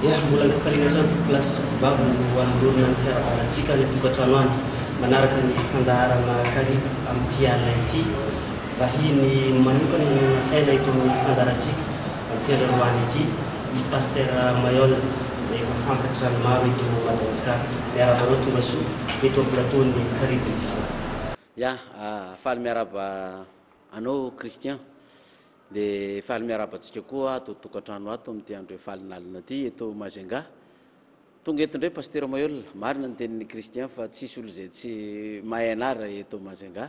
Ya, mbola kafaliana trano plasy vavy no anolorona ny fiarahabalantsika ny tokantrano any manaraka ny fandaharana kariba amin'ity alina ity. Vahiny manokana no nasaina eto amin'ny fandaharantsika amin'ity androany ity ny paster Mayol izay efa fantatra ny maro eto Madagasikara. Miarabanao tonga soa eto amin'ny plateau-ny Kariba. Ya, faly miaraba anao Christian. De faly miarabantsika koa ato tokantrano ato amin'ity andro faly nalina ty eto Majunga. Tonga eto ndray paster Mayol, marina ny tenin'ny Christian fa tsisy olo izay tsy mahay anara eto Majunga.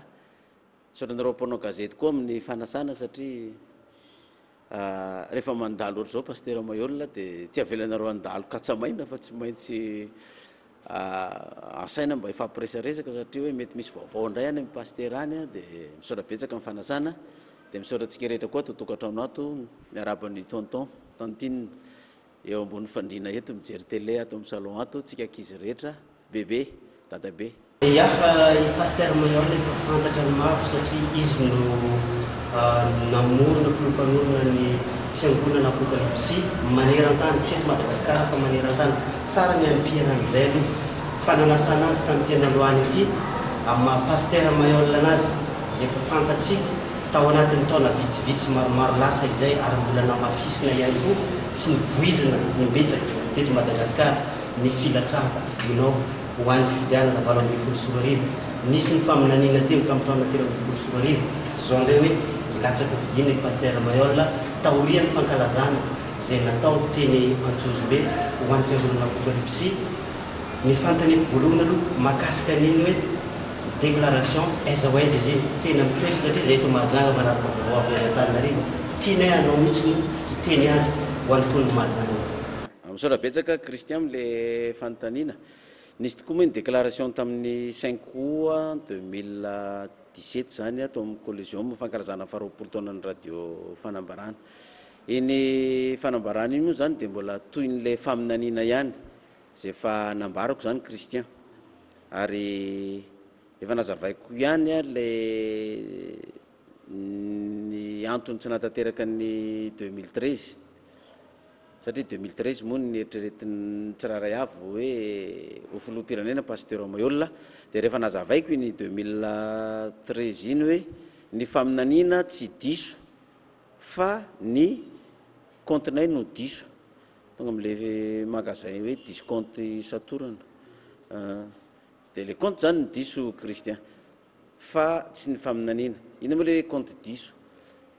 Saoranareo mpanao gazety koa amin'ny fanasana satria rehefa mandalo ohatr' zao paster Mayol de tsy avelanareo andalo katsamaina fa tsy maintsy asaina mba ifampiresaresaka satria hoe mety misy vaovao ndray any amin'ny paster any de misaotra betsaka amin'ny fanasana. De misaotratsika rehetra koa totokantrano ato miaraban'ny tonton tantine eo ambony fandrina eto mijery télé ato amin'ny salon ato tsika ankizy rehetra bebe dadabe. Ya, i paster Mayol efa fantatra ny maro satria izy no namorona filompanorona ny fiangonana apokalipsy maneran-tany, tsy eto Madagasikara fa maneran-tany. Tsara ny anim-piana an'izay aloha fananasana azy tamin'ity androany ity amin'ny maha paster Mayol anazy izay efa fantatsika tao anatin'ny taona vitsivitsy maromaro lasa izay ary mbola namafisina ihany koa tsy nivoizina nimbetsaka teto Madagasikara ny filatsahako fidinao ho an'ny fifidianana 2024. Nisy ny faminaniana teo tamin'ny taona 2024 zao ndray hoe ilatsaka ho fidina i paster Mayol taorian'ny fankalazana izay natao teny Antsozombe ho an'ny fiangonana apokalipsy. Ny fanontaniako voalohany aloha mahakasika an'iny hoe déclaration aiza ho aiza izy tena mitoetra satria zay eto Mahajanga manaraka vaovao avy any Antananarivo tianay anao mihitsy hiteny azy ho an'ny mponina Mahajanga. Misaotra betsaka Christian le fanontaniana. Nisy tokoa moa ny déclaration tamin'ny 5 août 2017 zany ato amin'ny collégium fankalazana faharoapolo taonan'ny radio fanambarana. Iny fanambarana iny moa zany de mbola toy n'le faminaniana ihany zay efa nambarako zany Christian. Ary efa nazavaiko ihany le ny antony tsy natateraka ny 2013 satria 2013 moa ny eritreretin'ny tsiraray avy hoe ho filoham-pirenena paster Mayol. De rehefa nazavaiko iny 2013 iny hoe ny faminaniana tsy diso fa ny comptenay no diso tonga am'le magasin hoe discompte satorana. De le compte zany ny diso Christian fa tsy ny faminaniana. Ina moa le compte diso?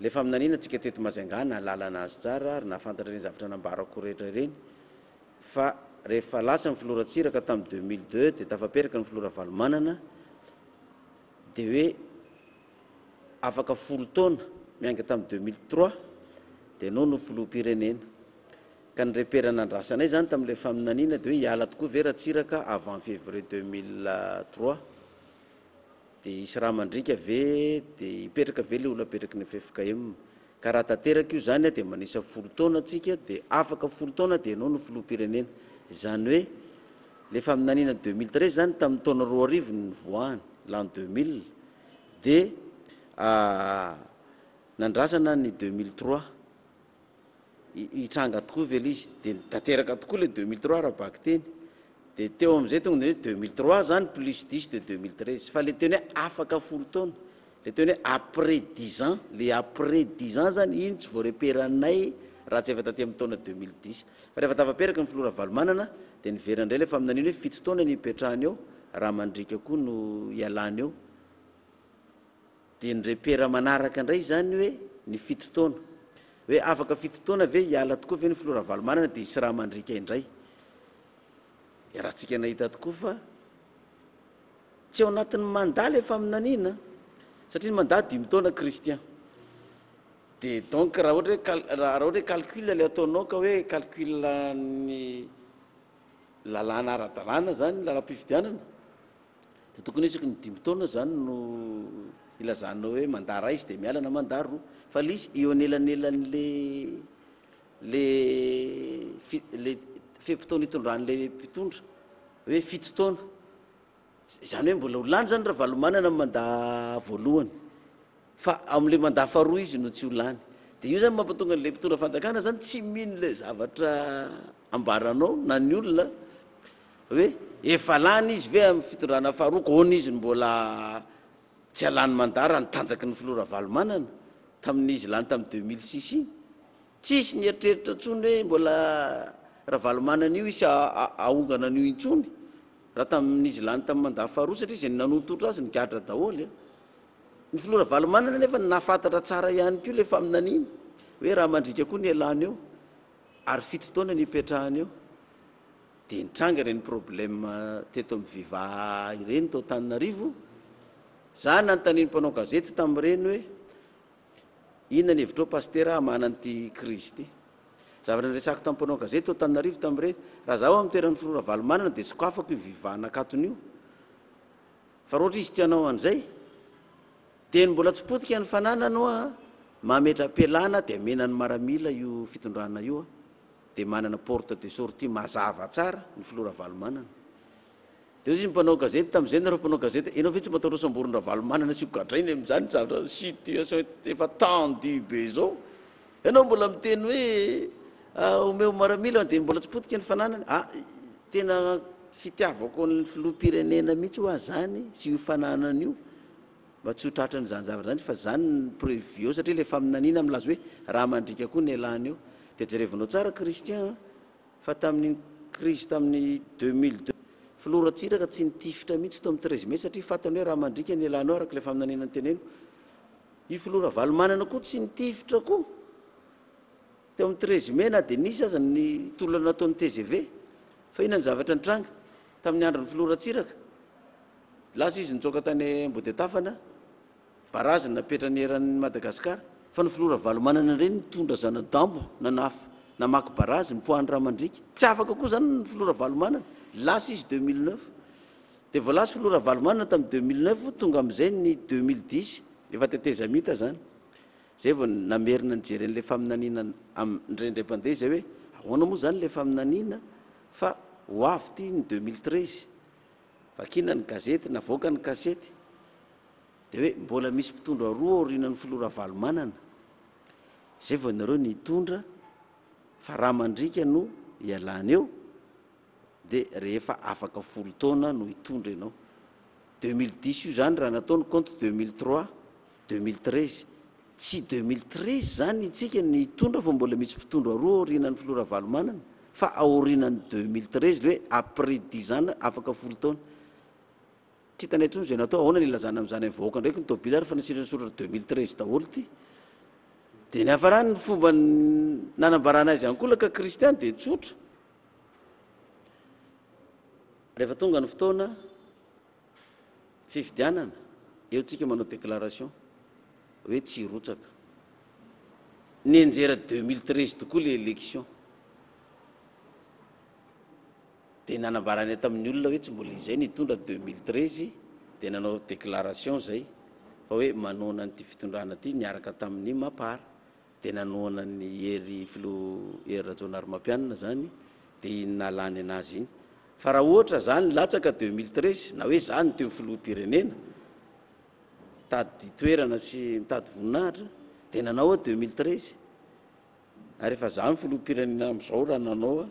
Le faminaniana tsika teto Majunga nahalala azy tsara ary nafantatra reny zavatra nambarako rehetra reny fa rehefa lasa ny filoratsiraka tamin'ny 2002 de tafaperaka ny filora valomanana de hoe afaka 10 taona mianga tamin'ny 2003 de anao no filoham-pirenena. Ka ny repera nandrasanay zany tamin'le faminaniana de hoe hiala tokoa ve ratsiraka avant février 2003 de isy raha mandrika ve de hipetraka ve le olo apetraky ny FFKM. Ka raha tanteraka io zany de manisa 10 taona atsika de afaka 10 taona de anao no filoham-pirenena. Zany hoe le faminaniana 2013 zany tamin'ny taona 2000 ny voahany l'an 2000 de nandrasana ny 2003 hitranga tokoa vela izy de tanteraka tokoa le 2003 raha baky teny de teo am'izay tonga de 2003 zany plus 10 de 2013 fa le teny hoe afaka 10 taona le teny hoe après 10 ans le après 10 ans zany iny tsy voareperanay raha tsy efa taty amin'ny taona 2010 fa rehefa tafaperaka ny filora valomanana de niverandray le faminaniana hoe 7 taona ny ipetrahany eo raha mandrika koa no ialany eo de ny repera manaraka indray zany hoe ny 7 taona hoe afaka 7 taona ve hiala tokoa ve ny filora valomanana de isy raha mandrika indray. Raha tsika nahita tokoa fa tsy ao anatin'ny mandat le faminaniana satria ny mandat 10 taona Christian. De donc raha ohatra hoe calcul le ataonao ka hoe calcul ny lalàna ara-dalàna zany lalam-pifidianana de tokony isaky ny 10 taona zany no ilazanao hoe mandat ray izy de miala na mandat roa fa le izy eo anelanelan'le le fepitaona hitondran'le mpitondra hoe 7 taona zany hoe mbola ho lany zany raha valomanana mandat voalohany fa am'le mandat faharoa izy no tsy ho lany dia io zany mampatonga le mpitondra fanjakana zany tsy mino le zavatra ambaranao na ny olona hoe efa lany izy ve amin'ny fitondrana faharoa ony izy mbola tsy alany mandara nytanjaky ny filoha Ravalomanana tamin'izy lany tamin'ny 2006 iny tsisy ny eritreritra ntsony hoe mbola Ravalomanana io isy ahongana an'io intsony raha tamin'izy lany tamin'ny mandat faharoa satria zay nanototra azy nigadra daholy ny filoha Ravalomanana nefa nafantatra tsara ihany koa le faminaniana hoe raha mandrika koa ny alany eo ary 7 taona ny ipetrahany eo dia nitranga ireny problème teto amin'ny viva ireny tao Antananarivo za nanontaniany mpanao gazety tamin'ireny hoe inona ny hevitrao pastera hamana an'ity crise ity zavatra niresako tamin'ny mpanao gazety tao Antananarivo tamin'ireny raha zaho amin'ny toeran'ny filoha Ravalomanana dia sokafako io vivanakatony io fa raha ohatra izy tianao an'izay dia ny mbola tsy potika ny fanananao a mametra-pialana dia menany maramila io fitondrana io a dia manana porte de sortie mazava tsara ny filoha Ravalomanana dia izy mpanao gazety tamin'izay nareo mpanao gazety ianao ve tsy mba ataonao samboriny Ravalomanana sy hogadrainy amin'izany zavatra situation efa tendu be zao ianao mbola miteny hoe omeo maramila dia mbola tsy potika ny fananany tena fitiavako ny filoham-pirenena mihitsy ho azany sy io fananana io mba tsy ho tratra nyzany zavatra zany fa zany ny prévu eo satria le faminaniana milaza hoe raha mandrika koa ny alany eo dia jerevinao tsara Christian fa tamin'ny crise tamin'ny 2002 filoha Ratsiraka tsy nitifitra mihitsy tao amin'ny 13 mai satria fantany hoe raha mandrika ny alany eo araka le faminaniana ny teneno io filoha Ravalomanana koa tsy nitifitra koa teo amin'ny 13 mai na dia nisy aza ny tolana ataon'ny TGV fa inona ny zavatra nitranga tamin'ny andron'ny filoha Ratsiraka lasa izy nitsoaka tany Ambodetafana barazy napetrany eran'ny Madagasikara fa ny filoha Ravalomanana ireny nitondra zanadambo namaky barazy nipoahany raha mandrika tsy afaka koa zany ny filoha Ravalomanana lasa izy 2009 dia vao lasa filoha Ravalomanana tamin'ny 2009 tonga amin'izay ny 2010 efa tetezamita zany zay vao namerina nijeren'le faminaniana ndrendrem-pandeha zay hoe ahoana moa zany le faminaniana fa ho avy ty ny 2013 vakina ny gazety navoaka ny kasety dia hoe mbola misy mpitondra roa aorinan'ny filoha Ravalomanana zay vao nareo nitondra fa raha mandrika no ialany eo dia rehefa afaka 10 taona no hitondra ianao 2010 io zany raha nataony compte 2003 2013 tsy 2013 zany itsika ny hitondra fa mbola misy mpitondra roa aorinan'ny filoha Ravalomanana fa aorinan'ny 2013 le hoe après 10 ans afaka 10 taona tsy hitanay intsony zay natao ahoana ny ilazana amin'izany amin'ny vahoaka ndraiky ny tobila fa nasirany soratra 2013 daholo ty dia ny hafarany ny fomba nanambarana azy ihany koa laka Christian dia tsotra rehefa tonga ny fotoana fifidianana eo tsika manao déclaration hoe tsy hirotsaka ny anjera 2013 tokoa le élection dia nanambarany tamin'ny olona hoe tsy mbola izay nitondra 2013 dia nanao déclaration zay fa hoe manoana nyity fitondrana ty niaraka tamin'ny mapara dia nanoana ny ery filoha ery Rajaonarimampianina zany dia nalany anazy iny fa raha ohatra zany latsaka 2013 na hoe zany teo filoham-pirenena mitady toerana sy mitady voninahitra dia nanao 2013 ary efa zany filoham-pirenena amin'izao raha nanao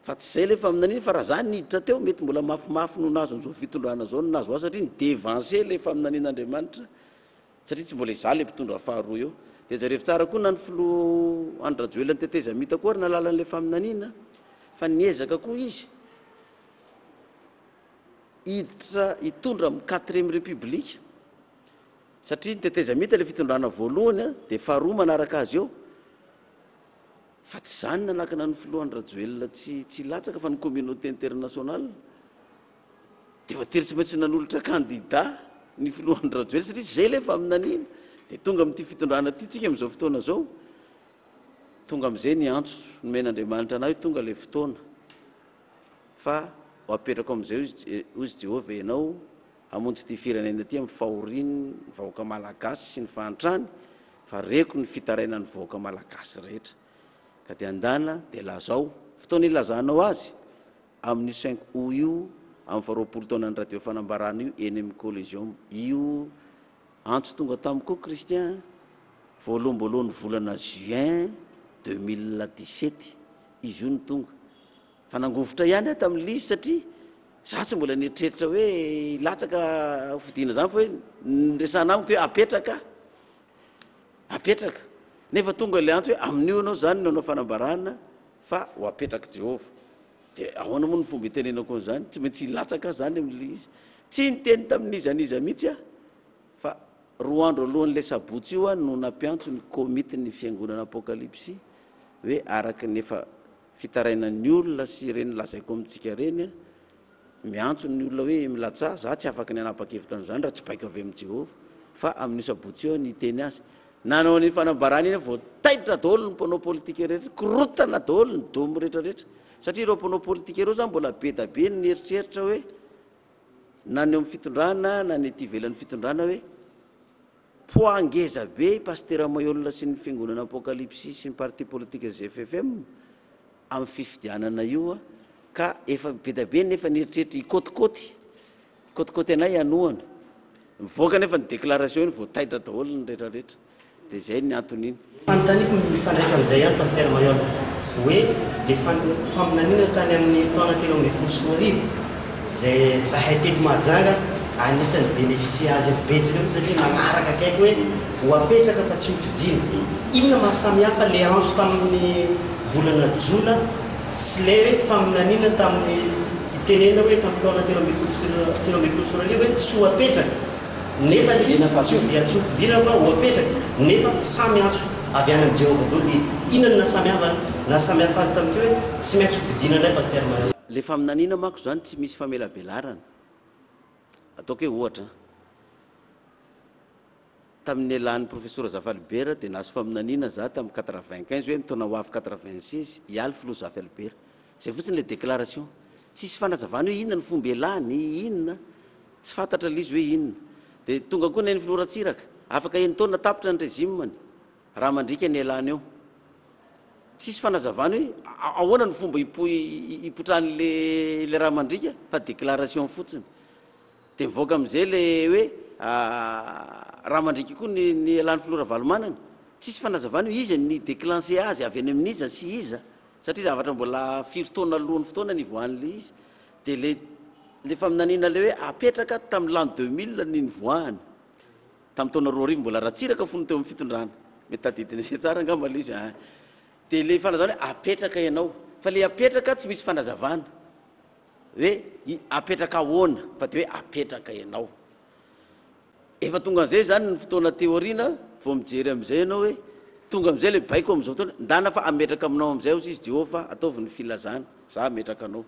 fa tsy zay le faminaniana fa raha zany niditra teo mety mbola mafimafy no nazo an'izao fitondrana zao no nazo azy satria nidevanse le faminanian'Andriamanitra satria tsy mbola izaho le mpitondra faharoa eo dia zareo tsara koa na ny filoha Andry Rajoelina tetezamita koa ary nalalan'le faminaniana fa niezaka koa izy hiditra hitondra amin'ny 4e république satria nitetezamita le fitondrana voalohany dia faharoa manaraka azy eo fa tsy zany nanakana ny filohan'ny Rajoelina tsy latsaka fa ny communauté internationale dia fa tery tsy maintsy nanolotra candidat ny filohan'ny Rajoelina satria zay le faminaniana dia tonga amin'ity fitondrana ty tsika amin'izao fotoana zao tonga amin'izay ny antso nomen'Andriamanitra anao tonga le fotoana fa ho apetrako amin'izay ozy Jehovah ianao hamonjy ty firenena ty amin'ny fahoriany ny vahoaka malagasy sy ny fahantrany fa reko ny fitarainan'ny vahoaka malagasy rehetra ka dia andana dia lazao fotoana ilazanao azy amin'ny 5 août io amin'ny 20 taonan'ny radio fanambarana io eny amin'ny collégium io antso tonga tamiko Christian voalohamboalohan'ny volana juin 2017 izy io ny tonga fanangovotra ihany a tamin'n'izy satria za tsy mbola nieritreritra hoe latsaka fidiana zany fa hoe nresana amiko hoe apetraka nefa tonga le antso hoe amin'io anao zany no anao fanambarana fa ho apetraka Jehova de ahoana moa ny fomba itenenako an'izany tsy maintsy latsaka zany amin'le izy tsy niteny tamin'izaniza mihitsy a fa roa andro alohan'le sabotsy io a no nampiantso ny komity ny fiangonana apokalypsy hoe araka nefa fitarainan'ny olona sy reny lazaiko amintsika reny miantso ny olona hoe milatsa za tsy afaka ny anapa-kevitra an'izany raha tsy baiko avy amin'i Jehova fa amin'io sabotsy io ny teny azy nanao ny fanambarana iny vao taitra daholo ny mpanao politika rehetra korotana daholo ny domo rehetrarehetra satria ireo mpanao politika ireo zany mbola be da be ny eritreritra hoe na ny eo amin'ny fitondrana na ny ety ivelan'ny fitondrana hoe poangeza be pastera Mayolina sy ny fiangonana apokalypsy sy ny parti politika ZFFM amin'ny fifidianana io ka efa be da be nefa nieritreritra ikôtikôty anay anohana mivoaka nefa ny déclaration iny vao taitra daholo ny rehetrarehetra de zay ny antony iny fanontaniako mifandraika amin'izay ihany pastera Mayolina hoe le faminaniana tany amin'ny taona 2010 zay zahay teto Mahajanga anisan'ny bénéficie azy betsaka satria manaraka akaiky hoe ho apetraka fa tsy ho fidiana inona mahasamihafa le antso tamin'ny volana Jola sy le hoe faminaniana tamin'ny itenena hoe tamin'ny taona 2010 hoe tsy ho apetraka nefa tsy ho fidiana fa ho apetraka nefa samy antso avy any amin'ny Jehova daholo izy inona nasamihafa azy tamin'ity hoe tsy maintsy ho fidiana indray pastera Mayolina le faminaniana mako zany tsy misy famelabelarana ataoko hoe ohatra tamin'ny alan'ny professeur Zafalibera de nahazo faminaniana za tamin'ny 95 hoe mitona ho avy 96 ialy filoha Zafalibera zay fotsiny le déclaration tsisy fanazavana hoe inona ny fomba elany inona tsy fantatra l'izy hoe inona de tonga koa ny filoha Ratsiraka afaka eny taona tapitra ny régime raha mandrika ny elany eo tsisy fanazavana hoe ahoana ny fomba ipotran'le raha mandrika fa déclaration fotsiny de mivoaka am'izay le hoe raha mandriky koa ny alan'ny filoha Ravalomanana tsisy fanazavana hoe izy ny déclenché azy avy any amin'iza sy iza satria zavatra mbola firy-taona alohan'ny fotoana ny voan'le izy de le faminaniana le hoe apetraka tamin'ny l'an 2000 ny nivoahany tamin'ny taona 2000 mbola Ratsiraka fony teo amin'ny fitondrana mety tadidina se tsara angamba le izy de le fanazavana hoe apetraka ianao fa le apetraka tsy misy fanazavana hoe apetraka ahoana fa de hoe apetraka ianao efa tonga an'izay zany ny fotoana teoriana vao mijery am'izay ianao hoe tonga am'izay le baiko am'izao fotoana ndana fa ametraka aminao am'izay ozy izy Jehova ataovy ny filazana za ametraka anao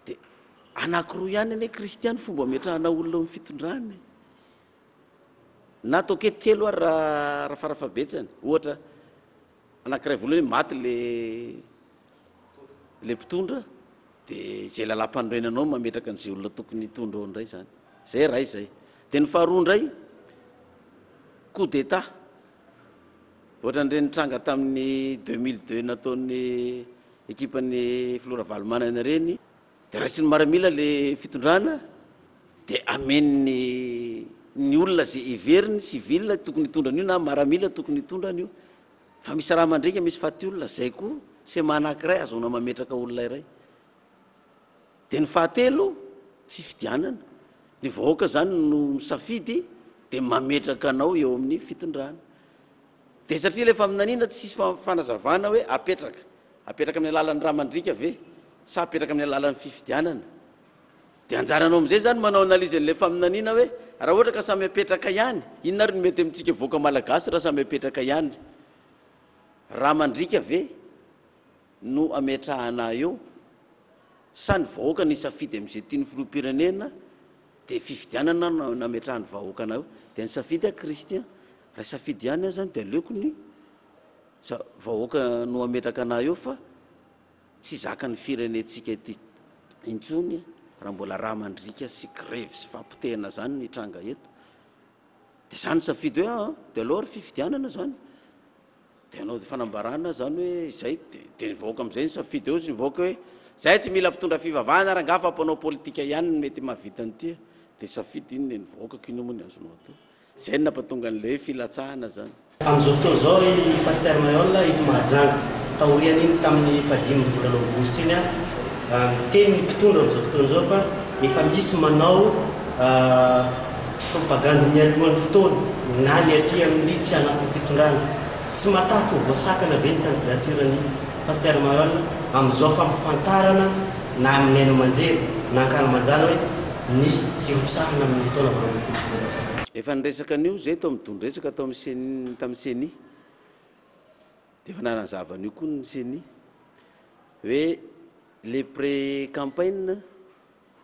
de anankiroa ihany ane kristiany fomba ametrahana olona amin'ny fitondrany na ataoko hoe telo ary raha farafabetsany ohatra anankiray voalohany hoe maty le mpitondra de zay lalam-panorenanao mametraka an'izay olona tokony hitondra ao indray zany zay ray zay de ny faharoa indray coup d'état ohatra n'ireny tranga tamin'ny 2002 nataon'ny ekipan'ny filoha Ravalomanana reny de raisiny maramila le fitondrana de amen'ny ny olona zay everiny civil tokony hitondra an'io na maramila tokony hitondra an'io fa misy raha mandrika misy faty olona zay koa sema anankiray azona mametraka olona iray de ny fahatelo fifidianana ny vahoaka zany no misafidy de mametraka anao eo amin'ny fitondrana de satria le faminaniana tsisy fanazavana hoe apetraka amin'ny alalan'ny raha mandrika ve sa apetraka amin'ny alalan'ny fifidianana de anjaranao am'izay zany manao analizy an'le faminaniana hoe raha ohatra ka samy apetraka ihany inona ary ny mety amintsika voaka malagasy raha samy apetraka ihany raha mandrika ve no ametrahana eo sa ny vahoaka ny safidy am'izay tiany filoham-pirenena de fifidianana nametrahany vahoaka anao de ny safidy a kristian raha safidy ihany zany de aleoko ny vahoaka no ametraka ana eo fa tsy zaka ny firenetsika ty intsony raha mbola raha mandrika sy grève sy fampitehana zany ny tranga eto de zany safidy hoe de alors ry fifidianana zany de anao fanambarana zany hoe zay de vahoaka am'izay ny safidy eo sy vahoaka hoe zay tsy mila mpitondra fivavahana raha ngafa mpanao politika ihany mety mahavita an'ity de safidy iny ny vahoaka kino moa ny azonao atao zay nampatonga an'le filatsahana zany Amin'izao fotoana izao i Pasteur Mayol ito Mahajanga taoriany iny tamin'ny fadimy volana aogositra iny teny ny mpitondra amin'izao fotoana izao fa efa misy manao propagande ny alohan'ny fotoana na ny aty amin'ny tsy anatin'ny fitondrana tsy matatro ho voasakana ve ny candidaturany Pasteur Mayol amin'izao fampifantarana na amin'ny aino aman-jery na ankalo manjana hoe ny hirotsahana amin'ny taona valo ambin'ny folo sy roa amby efa niresaka an'io zay tao midondro resaka tao tamin'ny seni dia efa nanazavana io koa ny seni hoe les pré-campagne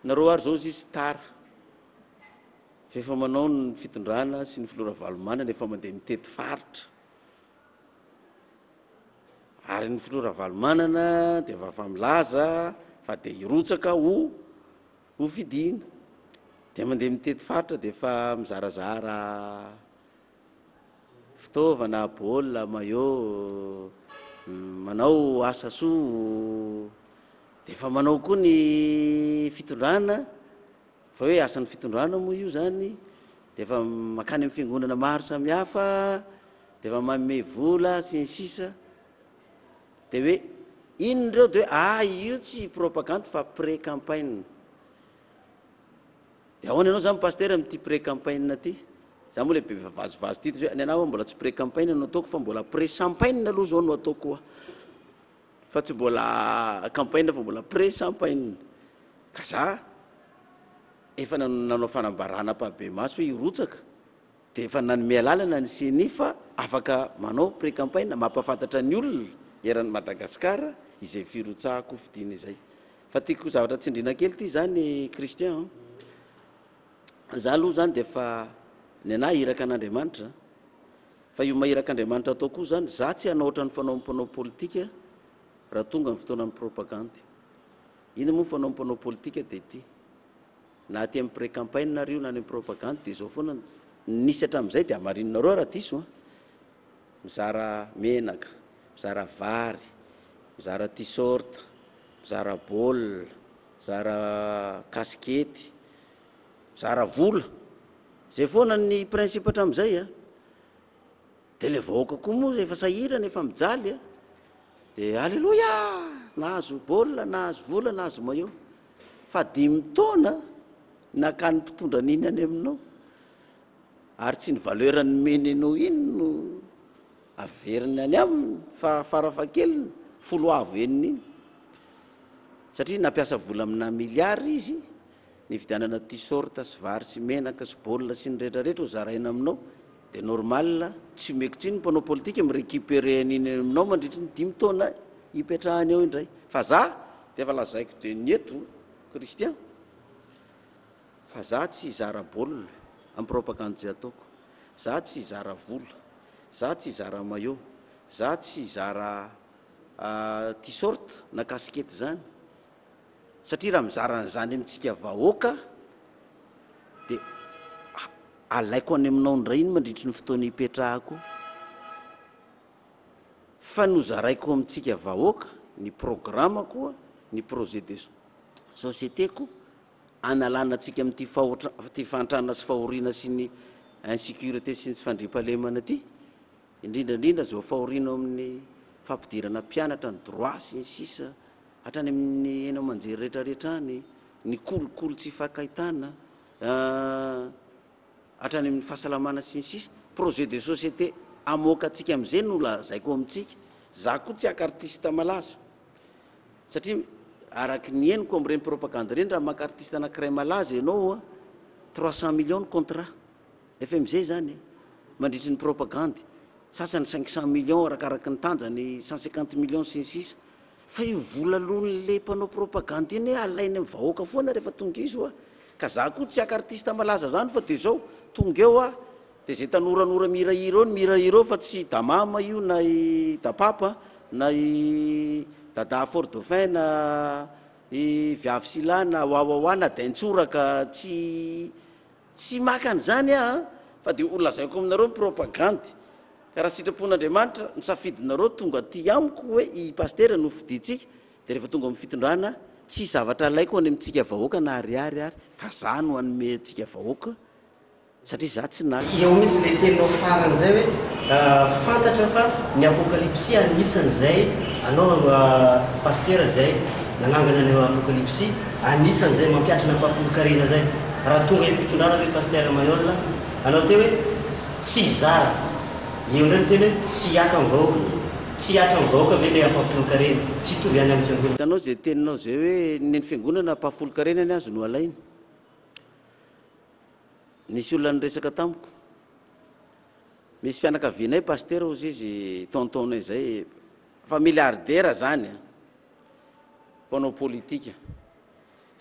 nareo ary zao izy tara fa efa manao ny fitondrana sy ny filora-valomanana efa mandeha mitety faritra ary ny filora-valomanana dia efa milaza fa dia hirotsaka ho fidina dia mandeha mitety faritra dia efa mizarazara fitaovana baolina maillot manao asa soa dia efa manao koa ny fitondrana fa hoe asan'ny fitondrana moa io zany dia efa makany amin'ny fiangonana maro samihafa dia efa manome vola sy ny sisa dia hoe inondreo dia hoe io tsy propagande fa pré-campagne dia ahoana ianao zany pasteur amin'ity pré-campagne ty za moa lehibe efa vazovazo ty hoe ny anao mbola tsy pré-campagne no ataoko fa mbola pré-champagne aloha zao no ataoko fa tsy mbola campagne fa mbola pré-champagne ka za efa nanao fanambarana pabe maso hoe hirotsaka dia efa nanome lalana ny seni fa afaka manao pré-campagne mampafantatra ny olona eran'ny Madagasikara izay firotsahako fidina izay fa tiako zavatra tsindrina kely ty zany Christian za aloha zany dia efa ny anahy iraka an'Andriamanitra fa io mahiraka Andriamanitra atao koa zany za tsy hanao ohatran'ny fanaompanao politika raha tonga ny fotoanan'ny propagande iny moa fanaompanao politika dia ty na aty amin'ny pré-campagne nareo na any amin'ny propagande dia zao foana nisy hatramin'izay dia hamarinonareo raha diso mizara menaka mizara vary mizara t-shirt mizara baolina mizara kaskety mizara vola zay foana ny principe hatramin'izay dia le vahoaka koa moa efa sahirana efa mijaly dia alleloia nahazo baolina nahazo vola nahazo maillot fa 5 taona nakany mpitondra an'iny any aminao ary tsy ny valeur-ny menenao iny no averiny any aminy fa farafakeliny 10 avo eniny iny satria nampiasa vola amina miliara izy ny vidianana t-shirt sy vary sy menaka sy baolina sy ny rehetrarehetra ho zaraina aminao dia normal tsy mekitsy ny mpanao politika mirécupéré an'iny aminao mandritra ny 5 taona hipetrahany eo indray fa za dia efa lazaiko de nieto Christian fa za tsy hizara baolina amin'ny propagande zay ataoko za tsy hizara vola za tsy hizara maillot za tsy hizara t-shirt na kaskety zany satria raha mizara zany amintsika vahoaka dia alaiko any aminao ndray iny mandritry ny fotoana hipetrahako fa nozaraiko amintsika vahoaka ny programme koa ny projet de société ko analana atsika amin'ity fantrana sy fahoriana sy ny insécurité sy ny tsy fandriampahalemana ty indrindrandrindra zao fahoriana amin'ny fampidirana mpianatra ny droit sy ny sisa hatrany amin'ny ena manjery rehetrarehetra any ny kolokolo tsy fakahitana hatrany amin'ny fahasalamana sy ny sisa projet de société amoaka atsika amin'izay no lazaiko amintsika za koa tsy akartiste malaza satria araky ny eniko amin'ireny propagande reny raha maka artiste anankiray malaza ianao 300 millions contrat efa am'izay zany mandritry ny propagande sasany 500 millions arakaraky ny tanjany 150 millions sy ny sisa fa io vola alohan'le mpanao propagande iny alainy amin'ny vahoaka foana rehefa tonga izy ka za koa tsy akartiste malaza zany fa dia zao tonga eo dia zay tanoranora mirahira eo ny mirahira eo fa tsy damama io na i dapapa na i dada fort dauphin na i viavy sila na wawawa na daintsoraka tsy maka an'izany fa dia olazaiko aminareo ny propagande ka raha sitrapon'Andriamanitra nisafidinareo tonga aty amiko hoe i pasteur no fiditsika dia rehefa tonga amin'ny fitondrana tsy zavatra alaiko any amintsika vahoaka na ariary fa za no hanome antsika vahoaka satria za tsy naka eo misy le teninao farany zay hoe fantatra fa ny apokalypsy anisan'izay anao paster zay nanangana ny apokalypsy anisan'izay mampiatrana mpafolo-karena zay raha tonga e fitondrana hoe paster Mayol anao teo hoe tsy zara eo ndray teny hoe tsy aka mivahoaka tsy atra mivahoaka ve le ampafolo-karena tsy tovy any amin'ny fiangonana. Hitanao zay teninao zay hoe ny fiangonana mpafolo-karena ny azo no alainy. Nisy olona niresaka tamiko, misy fianakavianay paster ozy izy tontonay zay fa milliardaire zany mpanao politika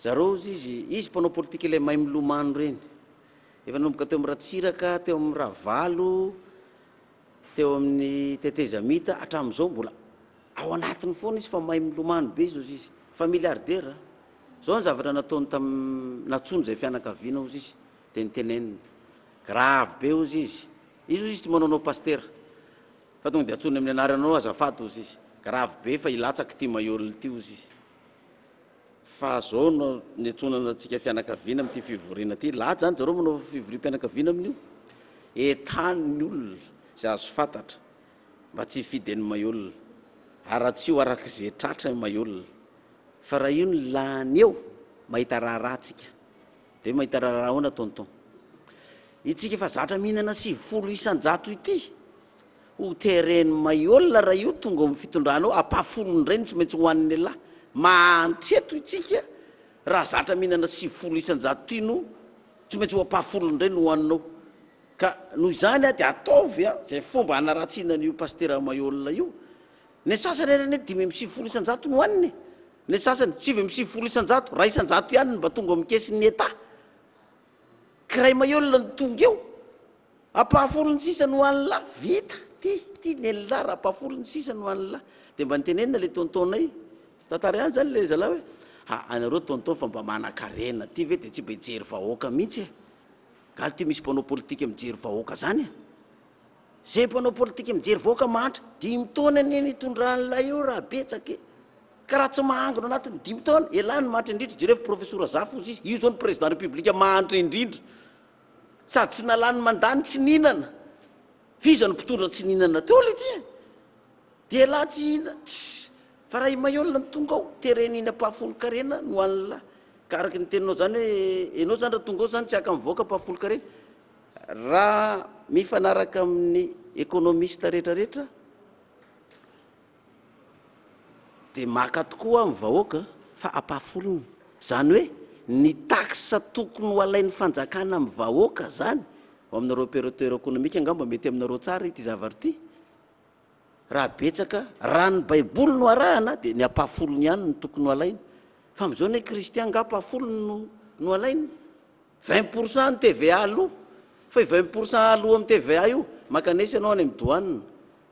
zareo ozy izy mpanao politika ilay mahay milomano reny efa nomboka teo amin'ny Ratsiraka, teo amin'ny Ravalo, teo amin'ny Tetezamita, hatramin'izao mbola ao anatiny foana izy fa mahay milomano be izy fa milliardaire. Zao ny zavatra nataony natsony zay fianakaviana ozy izy teniteneniny grave be ozy izy tsy manao paster fa tonga dia atsony amin'ny anaranao azafady ozy izy grave be fa ilatsaky ty Mayol ty ozy izy fa zao no niatsonana antsika fianakaviana amin'ity fivoriana ty lahat zany zareo manao fivorim-pianakaviana amin'io etany olona zay azo fantatra mba tsy hifidy ny Mayol ary tsy ho arak'izay tratra ny Mayol fa raha io ny lany eo mahita raharatsika dia mahita raha ahoana tonton itsika fa zatra mihinana 70 isan-jato ity ho tereny Mayol raha io tonga amin'ny fitondranao apafolony reny tsy maintsy hoan'ny lehilahy mantseto itsika raha zatra mihinana 70 isan-jato ity no tsy maintsy ho apafolony reny hoaninao ka noho izany dia ataovy zay fomba hanaratsiana n'io paster Mayol io ny sasany any 5 isan-jato no hoaniny ny sasany 7 isan-jato raha isan-jato ihany mba tonga amin'ny kesiny eta kiray Mayol ny tonga eo apafolony sisa no hoan'ny lahy vita ty ny lahy raha apafolony sisa no hoan'ny lahy dia mba nitenenina le tontonay tantara ihany zany le zalahy hoe anareo tonton fa mba manan-karena ty ve dia tsy mba hijery vahoaka mihitsy galy ty misy mpanao politika mijery vahoaka zany zay mpanao politika mijery vahoaka mahantra 5 taona ny itondran'ilay io raha betsaka ka raha tsy mahangona anatiny 5 taona elany mahantra indrindra jereo fa professeur Zafo izy io zao ny président république mahantra indrindra sady tsy nalany mandany tsy ninana fiza ny mpitondra tsy ninana teo le ty dia laha tsy fa raha i Mayol ny tonga ao terenina mpafolo-karena no an'la ka araky ny teninao zany hoe enao zany raha tonga ao zany tsy aka mivoaka mpafolo-karena raha mifanaraka amin'ny économiste rehetrarehetra dia maka tokoa amin'ny vahoaka fa apafolony zany hoe ny taxe tokony ho alain'ny fanjakana amin'ny vahoaka zany ho aminareo opérateur économique angamba mety aminareo tsara ity zavatra ity raha betsaka raha ny baiboly no arahana dia ny apafolony ihany no tokony ho alainy fa amin'izao ny kristian nga apafolony no alainy 20% ny TVA aloha fa 20% aloha amin'ny TVA io makanesy ianao any amin'ny douane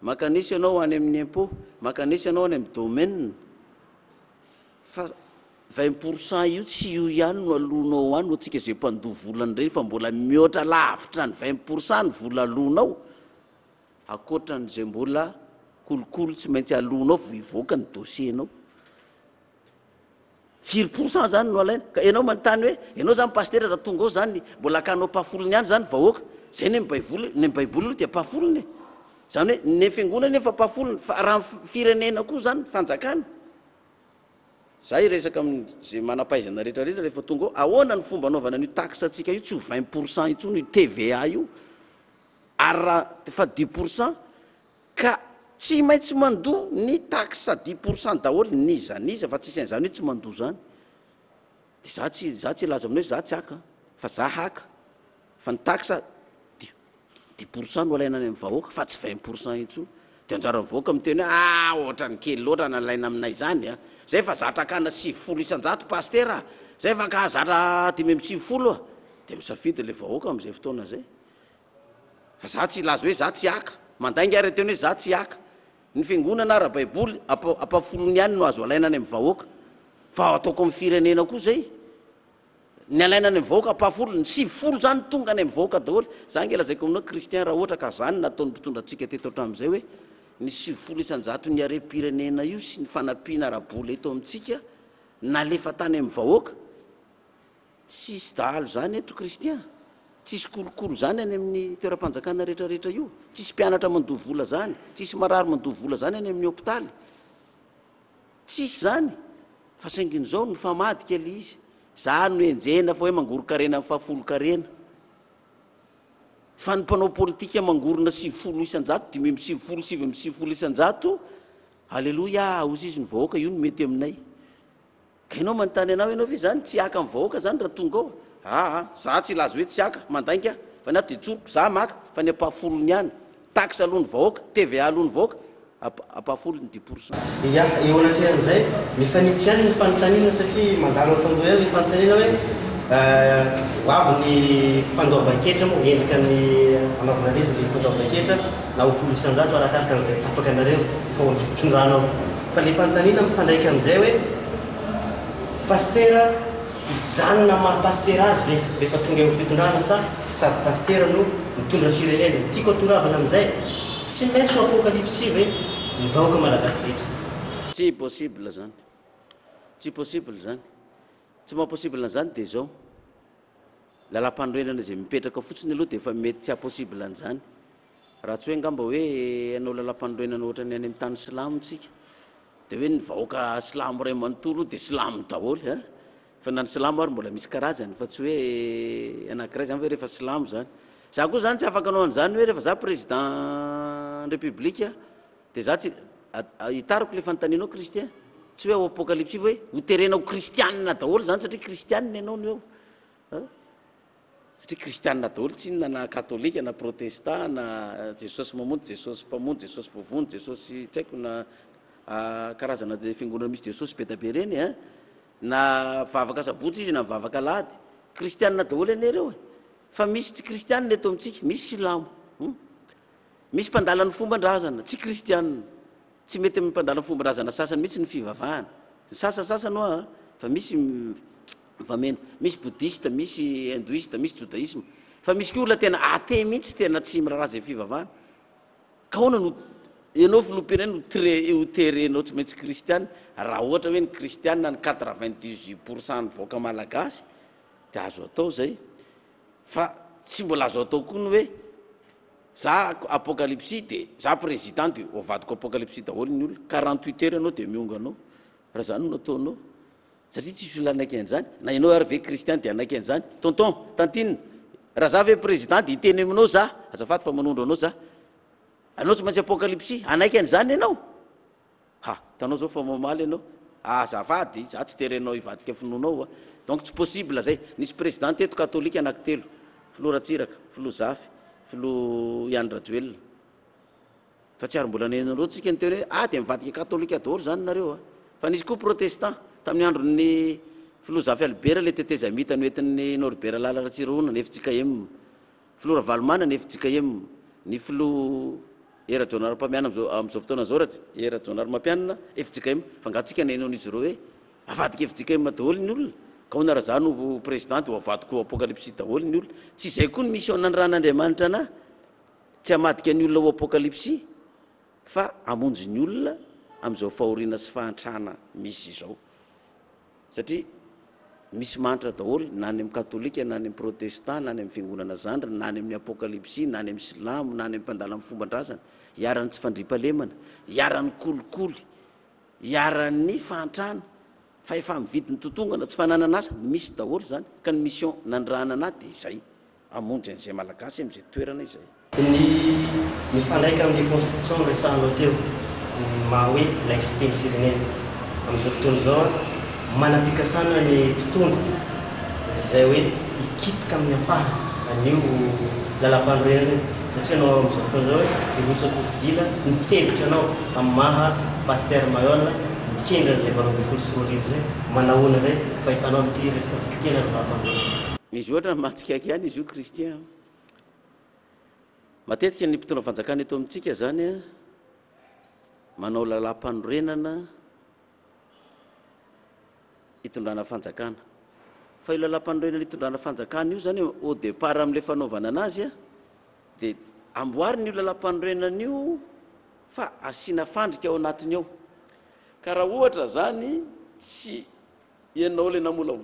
makanesy ianao any amin'ny impôt makanesy ianao any amin'ny domaine fa 20% io tsy io ihany no alonao any ho antsika zay mpandoha volany reny fa mbola mihoatra lavitra ny 20% ny vola alonao akoatran'izay mbola kolokolo tsy maintsy alonao vo hivoaka ny dossiernao 4% zany no alaina ka ianao manontany hoe ianao zany paster raha tonga ao zany mbola akanao pafolony ihany zany vahoaka zay ny baiboly dia pafolony zany hoe ny fiangonana efa pafolony fa raha firenena koa zany fanjakana zay resaka amin'izay manam-pahaizana rehetrarehetra rehefa tonga ao ahoana ny fomba anaovana n'io taxe atsika io tsy ho 20% intsony io TVA io ary raha fa 10% ka tsy maintsy mandoa ny taxe 10% daholo niza fa tsisy an'izany hoe tsy mandoa zany dia za tsy laza aminao hoe za tsy haka fa za haka fa ny taxe 10% no alaina any amin'ny vahoaka fa tsy 20% intsony dia anjara mivoaka miteny hoe ohatra ny kely loatra nalaina aminay zany zay fa zatra akana 70 isan-jato paster zay fa ka zatra 570 dia misafidy le vahoaka amin'izay fotoana zay fa za tsy laza hoe za tsy haka mandainga ary teny hoe za tsy haka ny fiangonana raha baiboly apafolony ihany no azo alaina any amin'ny vahoaka fa ataoko amin'ny firenena koa zay ny alaina any amin'ny vahoaka apafolony 70 zany tonga any amin'ny vahoaka daholo za nge lazaiko aminao kristian raha ohatra ka zany nataony mpitondra antsika teto hatramin'izay hoe ny 70 isan-jato ny arem-pirenena io sy ny fanampiana rahabola eto amintsika nalefa tany amin'ny vahoaka sisy dahalo zany eto kristian tsisy kolokolo zany any amin'ny toeram-panjakana rehetrarehetra io, tsisy mpianatra mandovo vola zany, tsisy marary mandovo vola zany any amin'ny hôpitaly, tsisy zany fa saingin'izao ny famady kely izy, za no enjena fa hoe mangoro-karena amin'ny fahafolo-karena, fa ny mpanao politika mangorona 70 isan-jato, 5 isan-jato, alleloia, ozy izy ny vahoaka, io no mety aminay. Ka ianao manontany anao ianao ve zany tsy aka amin'ny vahoaka zany raha tonga ao? Za tsy lazo hoe tsy aka, mandainga, fa ny ato de tsoroko, za maka, fa ny ampahafolony ihany, taxe alohan'ny vahoaka, TVA alohan'ny vahoaka, ampahafolony 10%. Ya, eo anatrehan'izay, mifanitsy ihany ny fanontaniana satria mandalo an-tandoha ihany ny fanontaniana hoe avy ny fandoavan-ketra moa, endrika ny anaovana rezy ny fandoavan-ketra na ho 10 isan-jato arakaraka an'izay tapaka anareo ao amin'ny fitondranao. Fa ny fanontaniana mifandraika amin'izay hoe pastera hijanona maha-pastera azy ve rehefa tonga eo fitondrana sa sady pastera no mitondra firenena. Tiako atongavana amin'izay, tsy maintsy ho apokalypsy ve ny vahoaka malagasy rehetra. Tsy possible zany, tsy possible zany, tsy maha-possible zany dia zao lalam-pandroenana zay mipetraka fotsiny aloha dia efa mety tsy apossible an'izany, raha tsy hoe ngamba hoe anao lalam-pandroenana ohatra ny any amin'ny tany silamo tsika dia hoe ny vahoaka silamo ray manontolo dia silamo daholo a, fa na ny silamo ary mbola misy karazany fa tsy hoe anankiray zany hoe rehefa silamo zany. Za koa zany tsy afaka anao an'izany hoe rehefa za président république dia za tsy hitariko le fanontanianao kristian, tsy hoe ao apokalypsy hoe ho terenao kristianina daholo zany satria kristianina ianao ny eo, satria kristianina daholo tsy inona na katolika na protestant na jesosy mamonjy jesosy mpamonjy jesosy vovony jesosy tsy haiko na karazana fiangonana misy jesosy be da be reny a, na vavaka sabotsy izy na mivavaka alahady, kristianina daholo anareo fa misy tsy kristianina eto amintsika, misy silamo, misy mpandala ny fomban-drazana tsy kristianina, tsy mety amin'ny mpandala ny fomban-drazana sasany mihitsy ny fivavahana, ny sasasasany ao fa misy mifameno, misy bouddhiste, misy hindoiste, misy judaisme, fa misy olona tena athée mihitsy tena tsy miraharaha zay fivavahana. Ka hoana no ianao filoham-pirenena ho terenao tsy maintsy kristianina raha ohatra hoe ny kristianina ny 98% ny vahoaka malagasy dia azo atao zay, fa tsy mbola azo atao koa ny hoe za apokalypsy dia za président dia ovadiko apokalypsy daholo ny olona 48 heures anao dia mionga anao, raha zany no ataonao satria tsisy olona anaiky an'izany, na ianao ary ve kristian dia anaiky an'izany, tonton tantinina raha za ve président dia hiteny aminao za, azafady fa manondro anao za, anao tsy maintsy apokalypsy anaiky an'izany ianao, hitanao zao fa mamaly ianao, azafady za tsy terenao hivadika finoanao donc tsy possible zay. Nisy président teto katolika anankitelo, filoha Ratsiraka, filoha Zafy, filoha Iany Rajoelina, fa tsy ary mbola nenareo tsika ny teny hoe dia mivadika katolika daholo zany nareo fa nisy koa protestant tamin'ny andron'ny filoha Zafy Albert le teteza mita ny entin'ny Norbert Lala Ratsirahona ny FJKM, filoha Ravalomana ny FJKM, ny filoha Era Jonara Mpamiana amin'izao fotoana zao Era Jonara Mampianina FJKM, fa ngatsika nenao n'izy ireo hoe avadika FJKM daholo ny olona, ka hoana raha za no président dia avadiko apokalypsy daholo ny olona. Tsy izay koa ny mission nandiran'Andriamanitra ana, tsy hamadika ny olona ho apokalypsy fa hamonjy ny olona amin'izao fahoriana sy fahantrana misy izao, satria misy mantra daholo na any amin'ny katolika na any amin'ny protestant na any amin'ny fiangonana zandra na any amin'ny apokalypsy na any amin'ny silamo na any amin'ny mpandala amin'ny fomban-drazana, hiaran'ny tsy fandriam-pahalemana, hiaran'ny kolikoly, hiaran'ny fahantrana, fa efa mividin'ny totongana tsy fananana asa misy daholo zany. Ka ny mission nandrahana anahy dia izay, hamonjy an'izay malagasy amin'izay toerana izay. Ny fandraika amin'ny constitution resahanao teo maha hoe laïcité ny firenena amin'izao fotoana izao manam-pikasana ny mpitondra izay hoe hikitika amin'ny ampahany anio lalam-pandroenana satria anao amin'izao fotoana izao hoe hirotsaka ho fidila mitevitra anao amin'ny maha paster Mayol mikendra izay 24 zay manahoana ray fa hitanao amin'ity resaka fikitena ny lalam-pandroenana. Izy ohatra matsikaiky ihany izy io kristian, matetika ny mpitondra fanjakana eto amintsika zany manao lalam-pandroenana hitondrana fanjakana, fa io lalam-pandroenana hitondrana fanjakana io zany au départ amin'ilay fanaovana anazy dia amboarina io lalam-pandroenana io fa asiana fandrika ao anatiny ao, ka raha ohatra zany tsy ianao ilay namola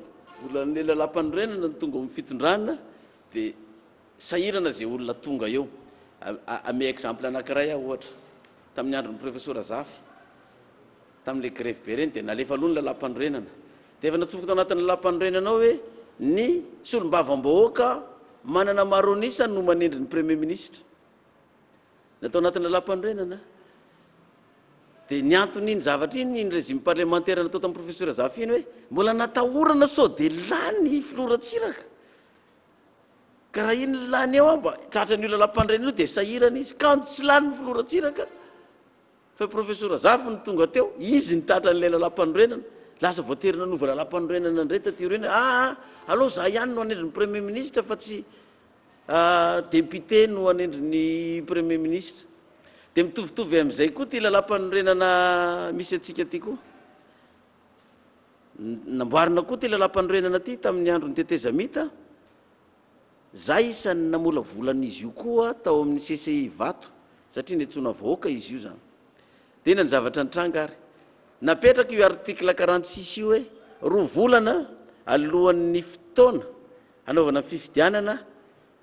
volan'ilay lalam-pandroenana ny tonga amin'ny fitondrana dia sahirana zay olona tonga eo ame exemple anankiray aho ohatra tamin'ny andron'ny professeur Zafy tamin'le grève be reny dia nalefa aloha ny lalam-panorenana dia efa natsofoka tao anatin'ny lalam-panorenana ao hoe ny solombavam-bahoaka manana maronisa no manendry ny premier ministre natao anatin'ny lalam-panorenana dia ny antony iny zavatra iny ny régime parlementaire natao tamin'ny professeur Zafy iny hoe mbola natahorana sao dia lany filoratsiraka ka raha iny lany eo mba tratrany io lalam-panorenana io dia sahirana izy kanto tsy lany ny filoratsiraka fa professeur Zafy ny tonga teo izy ny tratran'ilay lalam-panorenana lasa voatery nanova lalam-panorenana indray taty reny aloha za ihany no anendry ny premier ministre fa tsy député no anendry ny premier ministre dia mitovitovy amin'izay koa ty lalam-panorenana misy atsika ty koa namboarina koa ty lalam-panorenana ty tamin'ny andron'ny tetezamita za isan'ny namola volan'izy io koa tao amin'ny CCI Vato satria netsona vahoaka izy io zany dia ina ny zavatra nitranga ary napetraka io article 46 io hoe roa volana alohan'ny fotoana anaovana fifidianana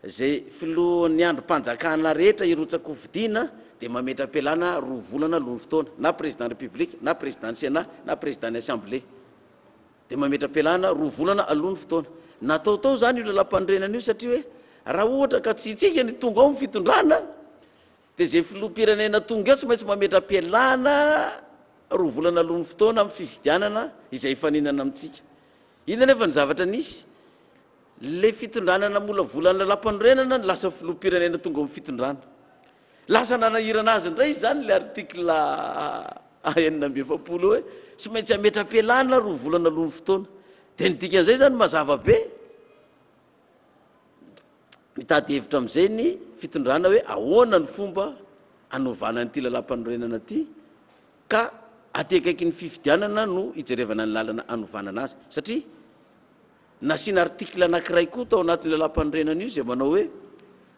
zay filohan'ny androm-panjakana rehetra irotsaka hovidiana dia mametra-pialana roa volana alohan'ny fotoana na président république na président ny sénat na président ny assemblée dia mametra-pialana roa volana alohan'ny fotoana nataotao zany io lalam-panorenana io satria hoe raha ohatra ka tsy itsika ny tonga ao fitondrana dia zay filoham-pirenena tonga eo tsy maintsy mametra-pialana roa volana alohan'ny fotoana amin'ny fifidianana izay hifaninana amintsika ina nefa ny zavatra nisy le fitondranana mola volana lalam-panorenana ny lasa filoham-pirenena tonga amin'ny fitondrana lasa nanahirana azy indray zany le article 970 hoe tsy maintsy ametra-pialana roa volana alohan'ny fotoana dia nidika an'izay zany mazava be mitady hevitra amin'izay ny fitondrana hoe ahoana ny fomba anovana n'ity lalam-panorenana ty ka aty akaiky ny fifidianana no hijerevana ny lalana anovanana azy satria nasiana article anankiray koa tao anatin'ny lalam-panorenana io zay manao hoe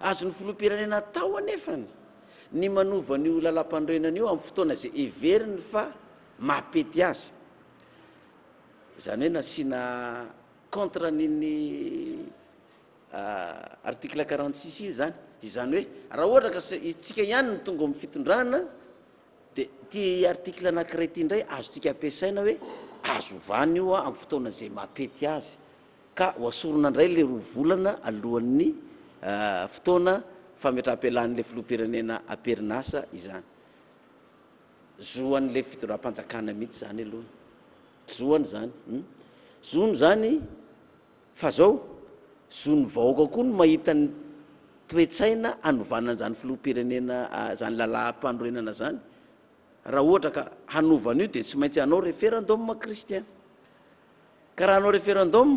azony filoham-pirenena tao anefany ny manova n'io lalam-panorenana io amin'ny fotoana zay everiny fa mapety azy zany hoe nasiana contre niny article 46 io zany izany hoe raha ohatra ka itsika ihany ny tonga amin'ny fitondrana dia ty article anankiray ty indray azotsika ampiasaina hoe azovany io amin'ny fotoana zay mapety azy ka ho asorona indray le roa volana alohan'ny fotoana fametra-pialan'le filoham-pirenena aperinasa izany zoan'le fitondram-panjakana mihitsy zany aloha zoany zany zony zany fa zao zony vahoaka koa no mahita ny toetsaina anovana zany filoham-pirenena zany lalam-panorenana zany raha ohatra ka hanovana io dia tsy maintsy hanao référendum kristian ka raha hanao référendum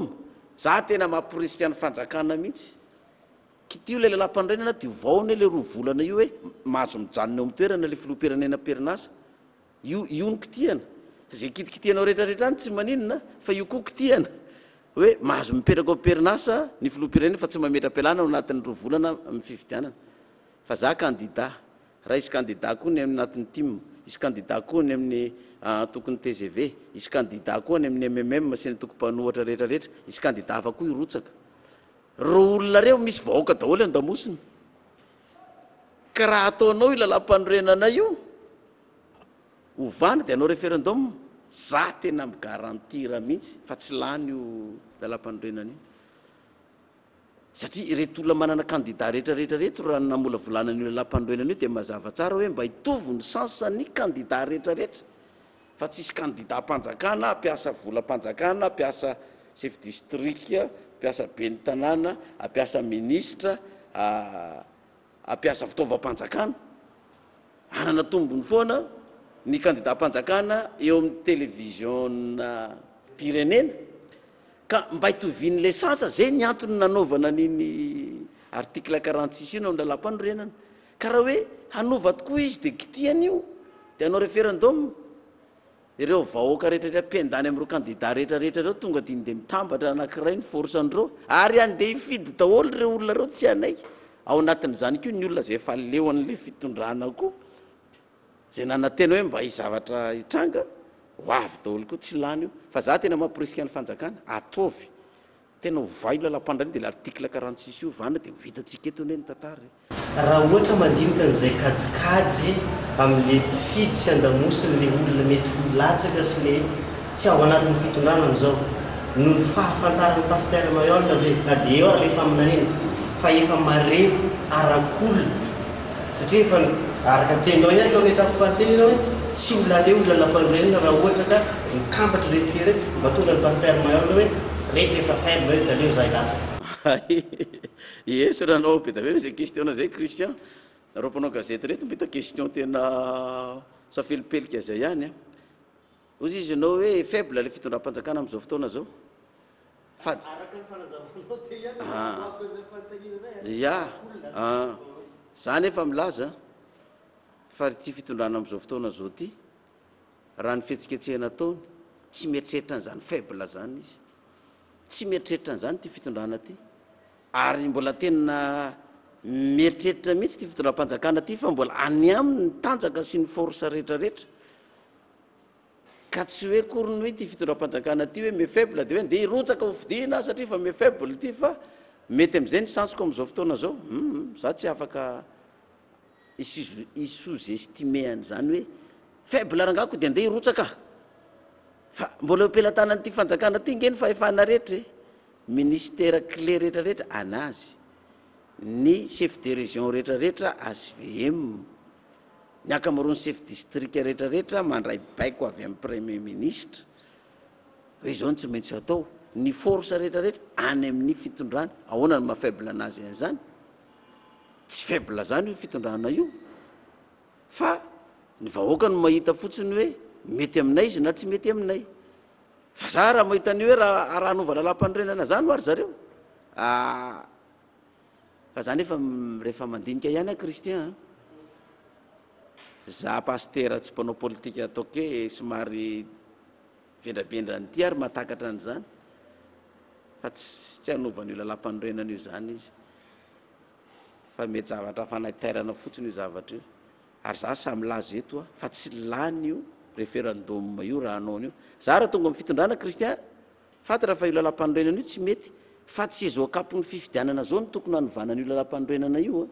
za tena mampirisika ny fanjakana mihitsy kitio le lalam-panorenana dia vaony le roa volana io hoe mahazo mijanona eo amin'ny toerana le filoham-pirenena perinasa io ny kitihana zay kitikitihanao rehetrarehetra any tsy maninona fa io koa kitihana hoe mahazo mipetraka ao perinasa ny filoham-pirenena fa tsy mametra-pialana ao anatin'ny roa volana amin'ny fifidianana fa za candidat raha isy candidat koa ny anatin'ny team isy candidat koa ny amin'ny tokony TGV isy candidat koa ny amin'ny MMM sy ny tokom-panohatra rehetrarehetra isy candidat hafa koa irotsaka ro olona reo misy vahoaka daholo andamosiny ka raha ataonao io lalam-panorenana io ovana dia anao référendum za tena migarantira mihitsy fa tsy lany io lalam-panorenana io satria ireto olona manana candidat rehetrarehetra reto raha namola volana n'io lalam-panorenana io dia mazava tsara hoe mba hitovy ny sansany candidat rehetrarehetra fa tsisy candidat mpanjakana ampiasa volam-panjakana ampiasa chef district ampiasa ben'ny tanàna ampiasa ministra ampiasa fitaovam-panjakana anana tombony foana ny candidat mpanjakana eo amin'ny télévision pirenena ka mba hitovian'le sansa zay ny antony nanaovana niny article 46 io nao ny lalam-panorenana ka raha hoe hanova tokoa izy dia kitihana io dia hanao référendum ireo vahoaka rehetrarehetra mpiandany amin'ireo candidat rehetrarehetra reo tonga diny dia mitambatra anankiray ny force andreo ary andeha hifidy daholo ireo olona reo tsy anaiky ao anatin'izany koa ny olona zay efa leo an'le fitondrana koa zay nanantena hoe mba hizavatra hitranga ho avy daholo koa tsy lany io fa za tena mampirisika ny fanjakana ataovy tena ovay lalam-pandriny dia l'article 46 io vana dia hitantsika eto ny tantara raha ohatra mandinika n'izay kajikajy amin'le mpifidy sy andamosiny le olona mety ho latsaka sy le tsy ao anatin'ny fitondrana amin'izao no ny fahafantaran'ny paster Mayol ve na dia eo ary lefa aminaniny fa efa marefo arakolona satria efa araka tenao ihany nao metrako fanteny ianao hoe tsy olale olona lampandrenina raha ohatra ka mikambatra reto reto mba tonga ny paster Mayol hoe reto efa faible reto aleo zahay latsaka yes ranao be da zay question zay Christian nareo mpanao gazety reto mita question tena safelipelika zay ihany ozy izy anao hoe faible le fitondram-panjakana amin'izao fotoana zao fady ya zany efa milaza fa ty fitondrana amin'izao fotoana zao ty raha ny fihetsiketsehana ataony tsy mieritreritra an'izany faible zany izy tsy mieritreritra an'izany ty fitondrana ty ary mbola tena mieritreritra mihitsy ty fitondram-panjakana ty fa mbola any aminy ny tanjaka sy ny force rehetrarehetra ka tsy hoe korony hoe ty fitondram-panjakana ty hoe me faible dia hoe ndeha hirotsaka ho fidina satria fa me faible ty fa mety am'izay ny sansoko amin'izao fotoana zao za tsy afaka isous-estimé an'izany hoe faible rangako dia ndeha hirotsaka fa mbola ampelantanan'ity fanjakana ty nge ny fahefana rehetra ministère clé rehetrarehetra anazy ny chef de région rehetrarehetra HVM ny akamaroany chef district rehetrarehetra mandray baiko avy amin'ny premier ministre hoe zao ny tsy maintsy atao ny force rehetrarehetra any amin'ny fitondrana ahoana ny mahafaible anazy an'izany tsy faible zany io fitondrana io fa ny vahoaka no mahita fotsiny hoe mety aminay izy na tsy mety aminay fa za raha mahita ny hoe raha anova lalam-pandrenana zany ho ary zareo fa zany efa rehefa mandinika ihany Christian za paster tsy mpanao politika ataoke somary vendrabendrany ty ary mahatakatra an'izany fa tsy hanovany io lalam-pandrenana io zany izy fa mety zavatra fanaiterana fotsiny io zavatra io ary za samy laza eto fa tsy lany io référendum io raha anaony io za raha tonga amin'ny fitondrana Christian fatara fa io lalam-pandrenana io tsy mety fa tsy izo akapon'ny fifidianana zao ny tokony hanovanana io lalam-pandrenana io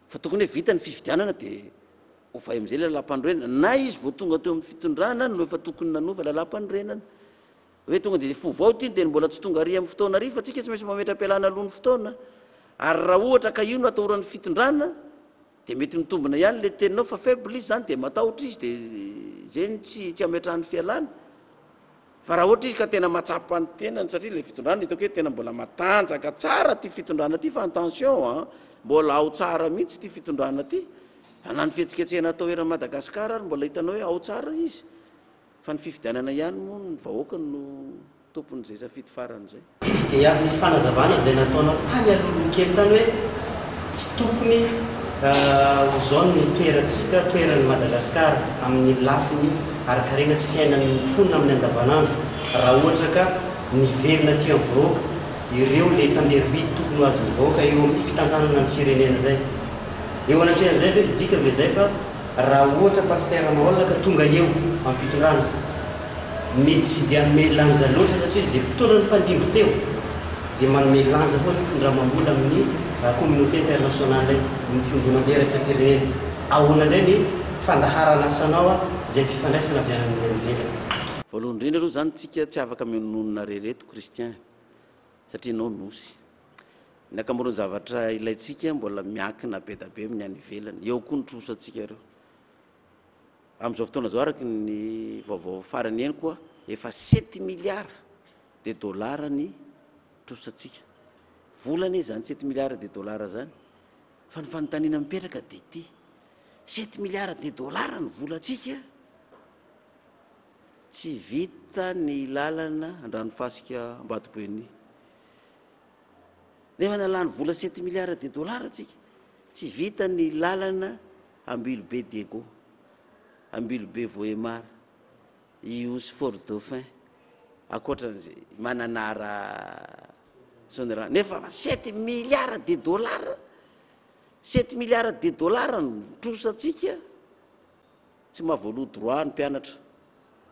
fa tokony hoe vita ny fifidianana dia ovay am'izay lalam-pandrenana na izy vao tonga teo amin'ny fitondrana no efa tokony nanova lalam-pandrenana hoe tonga dia fo vao ty dia mbola tsy tonga ary amin'ny fotoana ary fa tsika tsy maintsy mametra-pialana alohan'ny fotoana ary raha ohatra ka io no atahoran'ny fitondrana dia mety mitombona ihany le teninao fa faible izy zany dia matahotra izy dia zay tsy ametrahan'ny fialana fa raha ohatra izy ka tena matsapa ny tenany satria le fitondrana hitako hoe tena mbola matanjaka tsara ty fitondrana ty fa attention mbola ao tsara mihitsy ty fitondrana ty ana ny fihetsiketsehana atao eran'i Madagasikara ary mbola hitanao hoe ao tsara izy fa ny fifidianana ihany moa ny vahoaka no tompon'izay safidy faran'izay dia misy fanazavana zay nataonao tany alohany kely tany hoe tsy tokony zao ny toerantsika toeran'ny Madagasikara amin'ny lafiny arakarena sy fiainan'ny mponina amin'ny andavanandro raha ohatra ka niverina ty amin'ny vahoaka ireo le tamberobidy tokony ho azo vahoaka eo amin'ny fitantanana ny firenena zay eo anatrehan'izay ve midika ve zay fa raha ohatra paster Mayol ka tonga eo amin'ny fitondrana mety tsy dia melanja loatra satria zay mpitondra ny fandimby teo dia manome lanja foa ny fondramam-bola amin'ny communauté internationale ny fiondronam-be raisam-pirenena ahoana indray ny fandaharana asanao zay fifandraisana avy any ivelany voalohany indrindra aloha zany tsika tsy afaka minonona rereto Christian satria nao nosy ny akamaroany zavatra ilayntsika mbola miakina be da be amin'ny any ivelany eo koa ny trosatsika ireo amin'izao fotoana zao araky ny vaovao farany eny koa efa 7 milliards de dollars ny trosatsika volana izy zany 7 milliards de dollars zany fa ny fanontaniana mipetraka dia ty 7 milliards de dollars ny volatsika tsy vita ny lalana an-dranomasika Ambatoboeny nefa nalany vola 7 milliards de dollars tsika tsy vita ny lalana Ambilobe Diego Ambilobe Voemara Ios Fort Dauphin akoatran'izay Mananara Sonera nefa 7 milliards de dollars 7 milliards de dollars ny trosatsika tsy mahavoalo droit ny mpianatra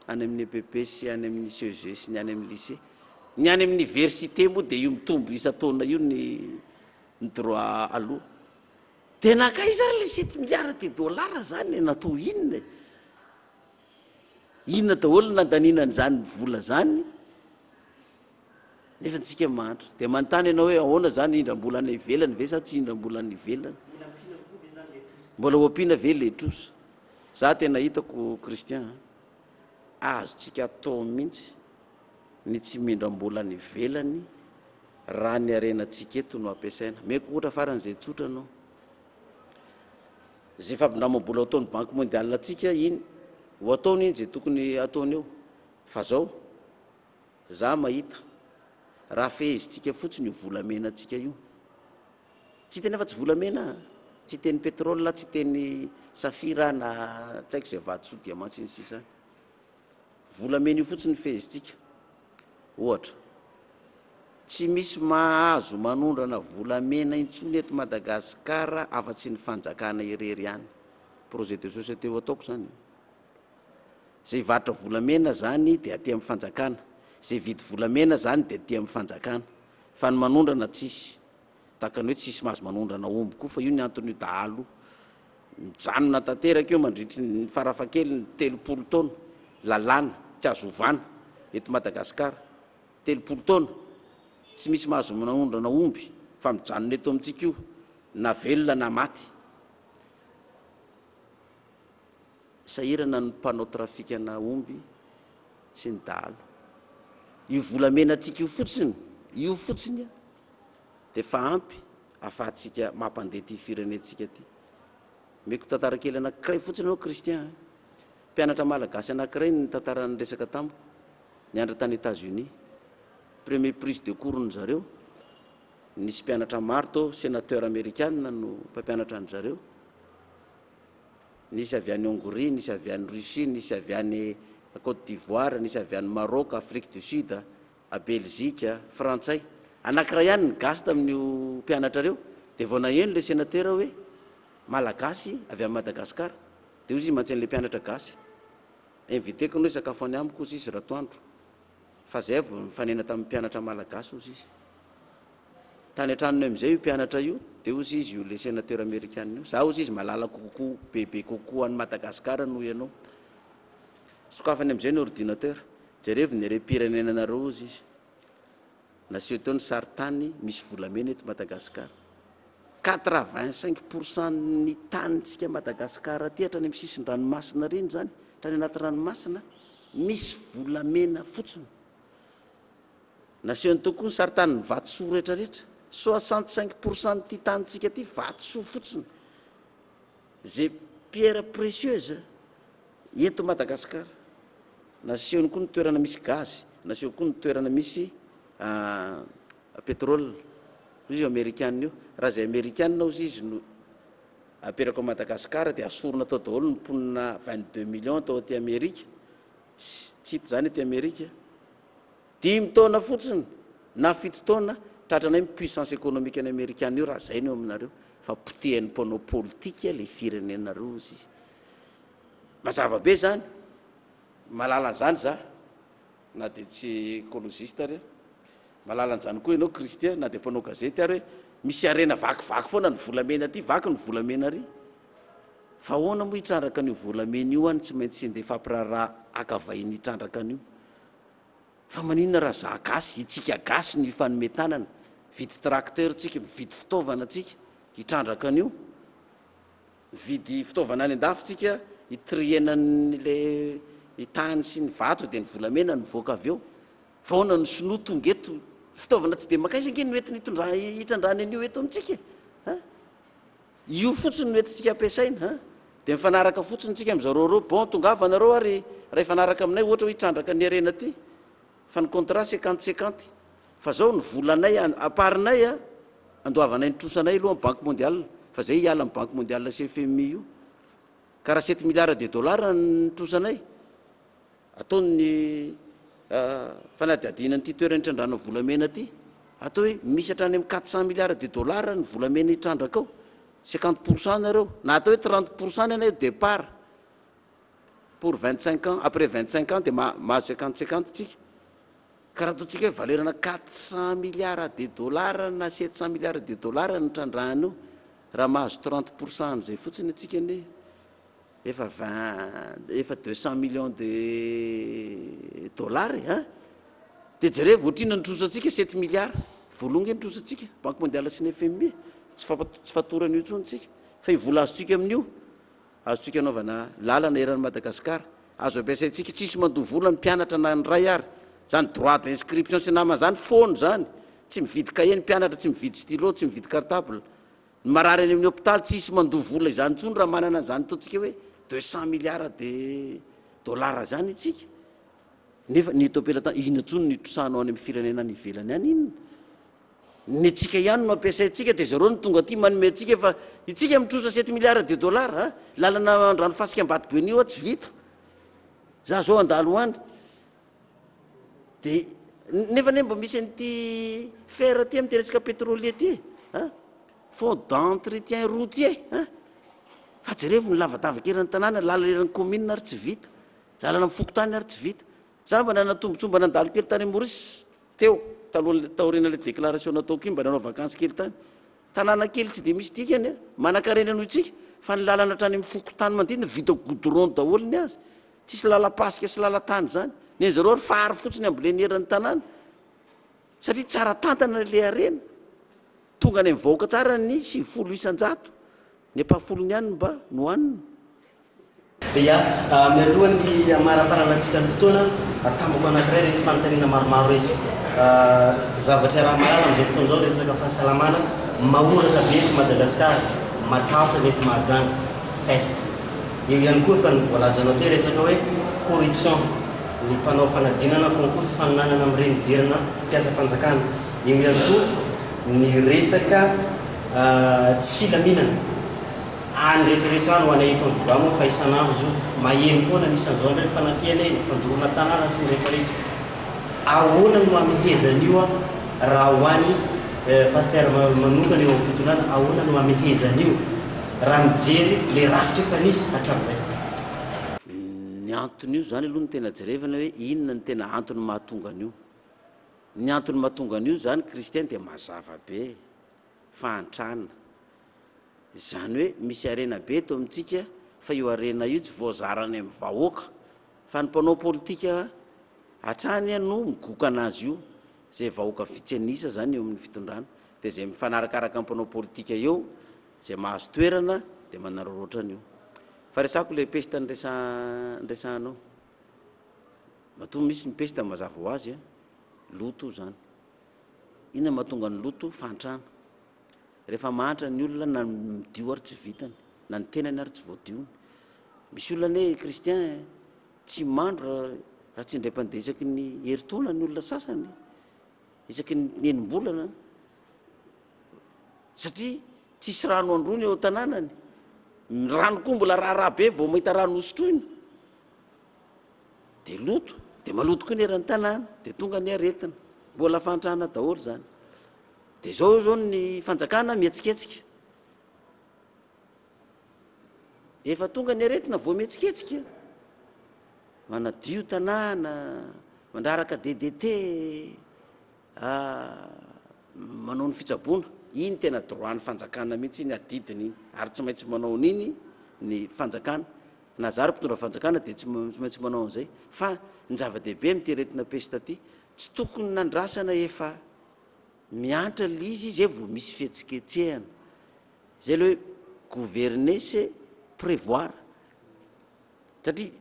any amin'ny EPP sy any amin'ny CEG sy ny any amin'ny lycée ny any amin'ny université moa dia io mitombo isa-taona io ny droit aloha dia nakaiza ary le 7 milliards de dollars zany natao inona daholo nandaninan'izany vola zany nefa ntsika mahantra dia manontany ianao hoe ahoana zany indram-bola any ivelany ve sa tsy indram-bola any ivelany mbola hoampiana ve le trosa za tena hitako kristian azotsika atao mihitsy ny tsy mindram-bola any ivelany raha ny arenantsika eto no ampiasaina meko ohatra faran'izay tsotra anao zay fampindramam-bola ataon'ny banque mondiale atsika iny ho ataony iny zay tokony ataony eo fa zao za mahita raha fehezintsika fotsiny io volamena atsika io tsy teny efa tsy volamena tsy teny pétrole tsy teny safira na tsy haiko zay vatso diamant sy ny sisany volamena io fotsiny fehezintsika ohatra tsy misy mahazo manondrana volamena intsony eto Madagasikara afa-tsy ny fanjakana irery ihany projet de société ho ataoko zany zay varotra volamena zany dia aty amin'ny fanjakana zay vidy volamena zany dia aty amin'ny fanjakana fa ny manondrana tsisy tahaka ny hoe tsisy mahazo manondrana omby koa fa io ny anton'io dahalo mijanona tanteraka eo mandritry ny farafakely ny 30 taona lalàna tsy azo ovana eto Madagasikara 30 taona tsy misy mahazo manondrana omby fa mijanona eto amintsika io na velona na maty sahirana ny mpanao trafikana omby sy ny dahalo io volamena atsika io fotsiny dia fa ampy afahantsika mampandeha ty firenentsika ty meko tantara kely anankiray fotsiny anao kristian mpianatra malagasy anankiray ny tantara ny resaka tamiko niandra tany États-Unis premier prise de cours ny zareo nisy mpianatra maro tao sénateur américaine no mpampianatra ny zareo nisy avy any Hongrie nisy avy any Russie nisy avy any Côte d'Ivoire nisy avy any Maroc Afrique du Sud a Belgique Frantsay anankiray ihany ny gasy tamin'io mpianatra reo dia vao naheno le sénateur hoe malagasy avy amin'ny Madagasikara dia ozy izy mantsy an'le mpianatra gasy invité-ko no hoe sakafo any amiko ozy izy ratoandro fa zay vao mifanena tamin'ny mpianatra malagasy ozy izy tany an-tranony amin'izay io mpianatra io dia ozy izy io le sénateur américaine io za ozy izy malala kokoa bebe kokoa any Madagasikara noho ianao sokafany amin'izay ny ordinateur jerevy ny re-pirenenanareo ozy izy naseho teo ny saritany misy volamena eto Madagasikara 85% ny tanintsika Madagasikara ty hatrany amin'ny sisiny ranomasina reny zany trany anaty ranomasina misy volamena fotsiny nasehony tokoa ny saritany ny vatosoa rehetrarehetra 65% ty tanintsika ty vatosoa fotsiny zay pierre précieuse eto Madagasikara nasehony koa ny toerana misy gazy naseho koa ny toerana misy pétrole izy américaine io raha zay américaine ozy izy no aperako Madagasikara dia asorona tao daholo ny mponina 22 millions tao aty Amerika tsy hita zany aty Amerika 5 taona fotsiny na 7 taona tratranay puissance économique any américaine io raha zay ny eo aminareo fa potehan'ny mpanao politika le firenenareo izy mazava be zany malala an'izany za na dia tsy écologiste ary malala an'izany koa ianao kristian na dia mpanao gazety ary hoe misy arena vakivaky foana ny volamena aty vaky ny volamena ary fa ahoana moa hitrandraka an'io volamena io any tsy maintsy ndeha fampiraharaha akavahiny hitrandraka an'io fa maninona raha za gasy itsika gasy ny fanometanana vidy tracteur tsika mividy fitaovana tsika hitrandraka an'io vidy fitaovana any andafitsika hitrienan'le hitany sy ny vato dia ny volamena ny voaka avy eo fa ahoana ny sinoa tonga eto fitaovana tsy dia makaiza ange no entiny hitrandrany an'io eto amintsika io fotsiny no entintsika ampiasaina dia mifanaraka fotsiny tsika amin'izareo bon tongava nareo ary raha ifanaraka aminay ohatra hoe hitrandraka ny arena aty fa ny contrat 50-50 fa zao ny volanay aparinay andoavanay ny trosanay aloha amin'ny banque mondiale fa zay hiala amin'ny banque mondiale sy FMI io ka raha 7 milliards de dollars ny trosanay ataony fanadiadinany ty toerana hitrandrana volamena ty atao hoe misy hatrany amin'ny 400 milliards de dollars ny volamena hitrandraka ao 50% nareo na atao hoe 30% anay départ pour 25 ans après 25 ans dia mahazo 50-50 tsika karaha ataontsika hoe valerana 400 milliards de dollars na 700 milliards de dollars ny trandrahana io raha mahazo 30% zay fotsiny atsika ny efa 200 millions de dollars a de jereo voatrina nitrosatsika 7 milliards voalonga nitrosatsika banque mondiale sy ny FMI tsy fatorana io tsony tsika fa ivola azotsika amin'io azotsika anaovana lalana eran'ny Madagasikara azo ampiasaintsika tsisy mandovola ny mpianatra na ny ray ary zany droit d'inscription sy nama zany fony zany tsy mividy cahier ny mpianatra tsy mividy stylo tsy mividy cartable ny marary any amin'ny hôpitaly tsisy mandovola izany tsony raha manana zany ataontsika hoe 200 milliards de dollars zany itsika nefa ny topelatan ina tsony nitrosahanao any amin'ny firenena ny ivelany any inona ny atsika ihany no ampiasaintsika de zareo ny tonga aty manome atsika fa itsika mitrosa 7 milliards de dollars lalana ranomasika ambadiky be nio tsy vita za zao andalo any de nefa ne mba misy an'ity fer ty amty resaka pétrolier ty fond d'entretien routier fa jereo ny lavadavaky eran'ny tanàna lalana eran'ny commune ary tsy vita lalana mifokotany ary tsy vita za mba nanatombontsomba nandalo kely tany Maurice teo taorina le déclaration nataoko iny mba nanao vacances kely tany tanàna kely tsy de misy dikany manakarena noho itsika fa ny lalana trany mifokotany mandidina vita goudron daholo ny azy tsisy lala-pasika sy lala-tany zany ny zareo ry fahary fotsiny amboleny eran'ny tanàna satria tsara tantana le arena tonga any mivahoaka tsara ny 700 isanjato ny ampafolony ihany mba nohanina ia mialohan'ny maraparanatsika ny fotoana tambako anankiray rety fanontaniana maromaro reto zavatra raha malala am'izao fotoana zao resaka fahasalamana mahoraka be eto Madagasikara matahotra mety mahajanga peste eo ihany koa fa nivoalazanao teo resaka hoe corruption ny mpanao fanadinana concours faninanana amin'ireny derina mpiasa-panjakana eo ihany koa ny resaka tsy filaminana any rehetrarehetra any ho anay eto amin'ny vivamo fa isan'andro zo maheno foana nisan'izao ndray fanafiana ny fandorona tanàna sy ny rehetrarehetra ahoana no amehezan'io raha ho any paster manokana eo amin'ny fitonana ahoana no amehezan'io raha mijery le rafitra efa nisy hatram'izay ny anton'io zany aloha ny tena jerevana hoe inona ny tena antony mahatonga an'io ny antony mahatonga an'io zany kristian dia mazava be fahantrana zany hoe misy arena be eto amintsika fa io arena io tsy voazarany amin'ny vahoaka fa ny mpanao politika hatrany no migoka anazy io zay vahoaka fitsenisa zany eo amin'ny fitondrana dia zay mifanarakaraka ny mpanao politika eo zay mahazo toerana dia manaroroatra an'io fa resako le pesta nresahanao mahatonga misy ny pesta mazava ho azy loto zany inona mahatonga ny loto fantrana rehefa mahantra ny olona na midio ary tsy vitany na ny tenany ary tsy voadiony misy olona ne kristian tsy mandro raha tsy indray mpandeha isaky ny heritaona ny olona sasany isaky ny enim-bolana satria tsisy rano androny eo tanànany rano koa mbola raharaha be vao mahita rano hosotroina dia loto dia maloto koa ny eran'ny tanàna dia tonga ny aretina mbola fantrana daholo zany dia zao ny fanjakana mihetsiketsika efa tonga ny aretina vao mihetsiketsika manadio tanàna mandraraka DDT manao ny fitsaboana iny tena droit ny fanjakana mihitsy iny adidiny iny ary tsy maintsy manao niny ny fanjakana na zary mpitondra fanjakana dia tsy maintsy manao an'izay fa ny zava-dehibe mity aretina pesta ty tsy tokony nandrasana efa miantra le izy zay vao misy fihetsiketsehana zay le hoe gouverner c'est prévoir satria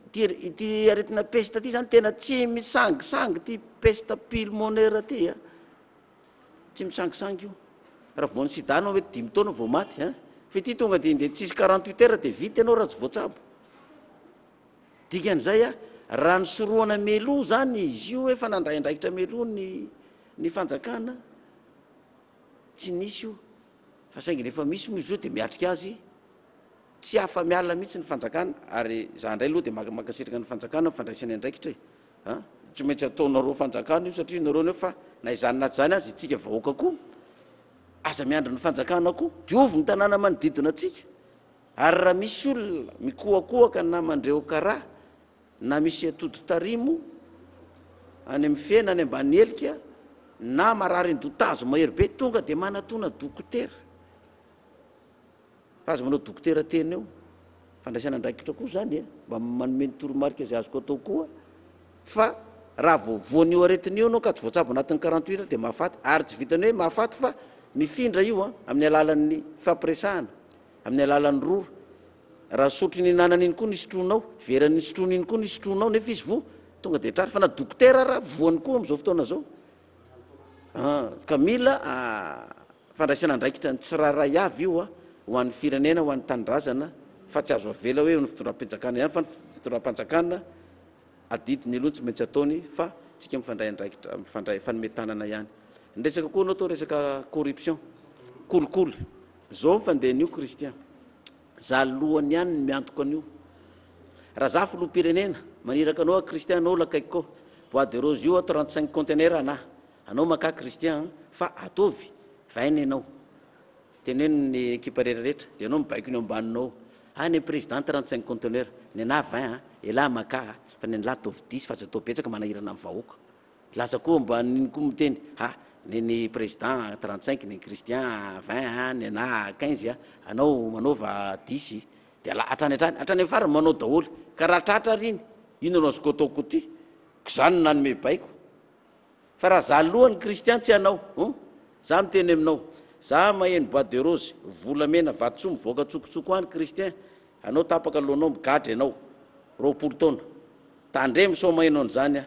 ity aretina pesta ty zany tena tsy misangisangy ty pesta pulmonaire ty tsy misangisangy io raha vao ny sida anao hoe 5 taona vao maty fa ity tonga dia nde tsisy 48 heures dia vita ianao raha tsy voatsabo dikan'izay raha ny soroana meloa zany izy io efa nandraindraikitra meloa ny fanjakana tsy nisy io fa saingy rehefa misy moa izy io dia miatrika azy tsy hafa miala mihitsy ny fanjakana ary za ndray aloha dia makasiraka ny fanjakana fandraisany andraikitra tsy maintsy ataonareo fanjakana io satria nareo nefa na izany naty zany azy itsika vahoaka koa aza miandra ny fanjakana koa diovy ny tanàna manodidina atsika ary raha misy olona mikoakoaka na mandreo karaha na misy atody tarimo any amin'ny fiaina any ambany helika na marary ny dotazo mahery be tonga dia manatona dokotera fa azo manao dokotera tena eo fandraisana andraikitra koa zany mba manomeny toromarika zay azoko atao koa fa raha voavoan'io aretin'io anao ka tsy voatsabo anatin'ny 48 heures dia mahafaty ary tsy vitany hoe mahafaty fa mifindra io amin'ny alalan'ny fampiresahana amin'ny alalan'ny rora raha sotro ny nanana iny koa ny sotronao veran'ny sotrony iny koa ny sotronao nefa izy vo tonga dia tratra fa na dokotera raha voany koa am'izao fotoana zao ka mila fandraisana andraikitra ny tsiraray avy io ho an'ny firenena ho an'ny tanindrazana fa tsy azo avela hoe ny fitondram-panjakana ihany fa ny fitondram-panjakana adidiny aloha tsy maintsy ataony fa tsika mifandray andraikitra mifandray fanometanana ihany ny resaka koa anao atao resaka corruption kolikoly zao mifandeha an'io kristian za lohany ihany ny miantoko an'io raha za filoham-pirenena maniraka anao a kristian anao lakaiky koa bois de rose io 35 contenaire anao maka kristian fa ataovy 20 ianao teneno ny ekipa rehetrarehetra dia anao mibaiko ny ambaninao ny président 35 conteneur ny ana 20 elahy maka fa ny lahy ataovy 10 fa tsy atao betsaka manahirana amin'ny vahoaka lasa koa ambaniny koa miteny ny président 35 ny kristian 20 ny ana 15 anao manaova 10 dia hatrany hatrany farany manao daholo ka raha tratra riny ino anao azoko ataoko ty zany nanome baiko fa raha za lohany kristian tsy anao za miteny aminao za maheno bois de rose volamena vatotsoa mivoaka tsokotsoko any kristian anao tapaka lohanao migadra ianao 20 taona tandremy sao maheno an'izany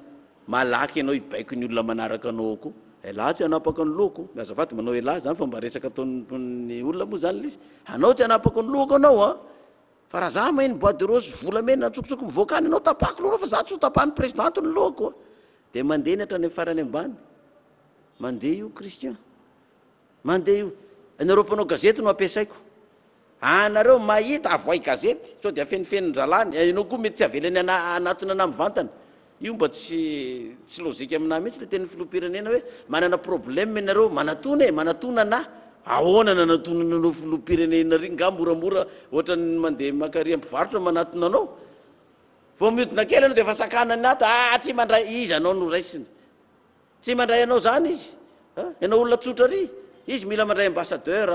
malaky ianao ibaiko ny olona manaraka anao koa elahy tsy anapaka ny lohako miazafady manao elahy zany fa mba resaka ataony olona moa zany lizy anao tsy anapaka ny lohako anao fa raha za maheno bois de rose volamena tsokotsoko mivoaka any anao tapako lohana fa za tsy ho tapahany présidente ny lohako dia mandeha ny hatrany farany ambany mandeha io kristian mandeha io anareo mpanao gazety no ampiasaiko anareo mahita avoay gazety sao dia fenifenin-dralany ianao koa mety tsy avelany anatony ana mivantana io mba tsy lozika aminah mihitsy le teny filoham-pirenena hoe manana problème ianareo manatona na ahoana nanatonana anao filoham-pirenena ry nga moramora ohatra ny mandeha makary ampivarotra manatona anao vo miodina kely anao dia fa sakanany ato tsy mandray izy anao no raisiny tsy mandray anao zany izy ianao olona tsotra ry izy mila mandray ambassadeur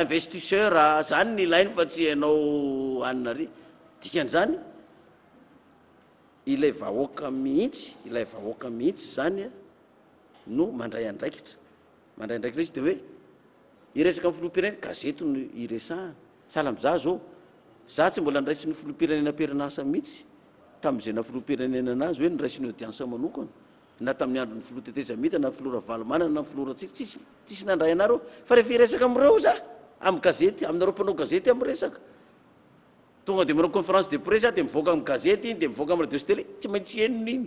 investisseur zany ny ilainy fa tsy ianao anina ry dikan'izany ilay vahoaka mihitsy zany no mandray andraikitra izy dia hoe iresaka ny filoham-pirenena gazety no iresahana sahala am'za zao za tsy mbola niraisy ny filoham-pirenena perinasa mihitsy tamin'izay na filoham-pirenena anazy hoe niraisy ny audience manokana na tamin'ny andro ny filoha tetezamita na filora valomanana na filoratsika tsisy nandray anareo fa rehefa iresaka am'ireo za amin'ny gazety aminareo mpanao gazety amresaka tonga dia manao conférence de presse dia mivoaka amin'ny gazety iny dia mivoaka amin'ny radio sy télé tsy maintsy enina iny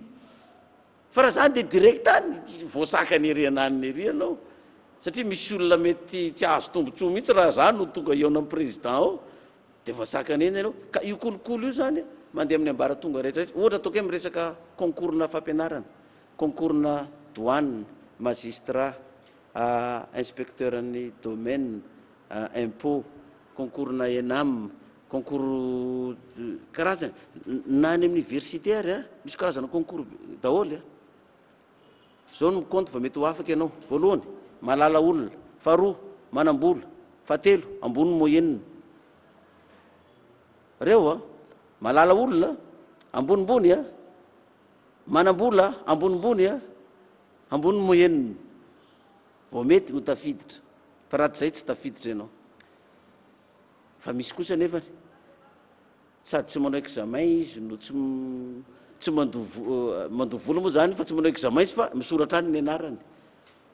fa raha zany dia direct any voasaka ny erianany ery anao satria misy olona mety tsy ahazo tombotsoa mihitsy raha zany no tonga eona amin'ny président ao dia voasakany eny ianao ka io kolokolo io zany mandeha amin'ny ambara tonga rehetrarehetra ohatra ataoko hoe miresaka concours-na fampianarana concours-na douane magistrat inspecteur ny domaine impôt concours-na enam concours karazany na any amin'ny université ary misy karazana concours daholo zao no miconte va mety ho afaka ianao voalohany malala olona faharoa manam-bola fahatelo ambony moyenne reo malala olona ambonimbony manam-bola ambonimbony ambony moyenne vao mety ho tafiditra fa raha zay tsy tafiditra ianao fa misy kosa nefany sady tsy manao examen izy no tsy mandovola moa zany fa tsy manao examen izy fa misoratra any ny anarany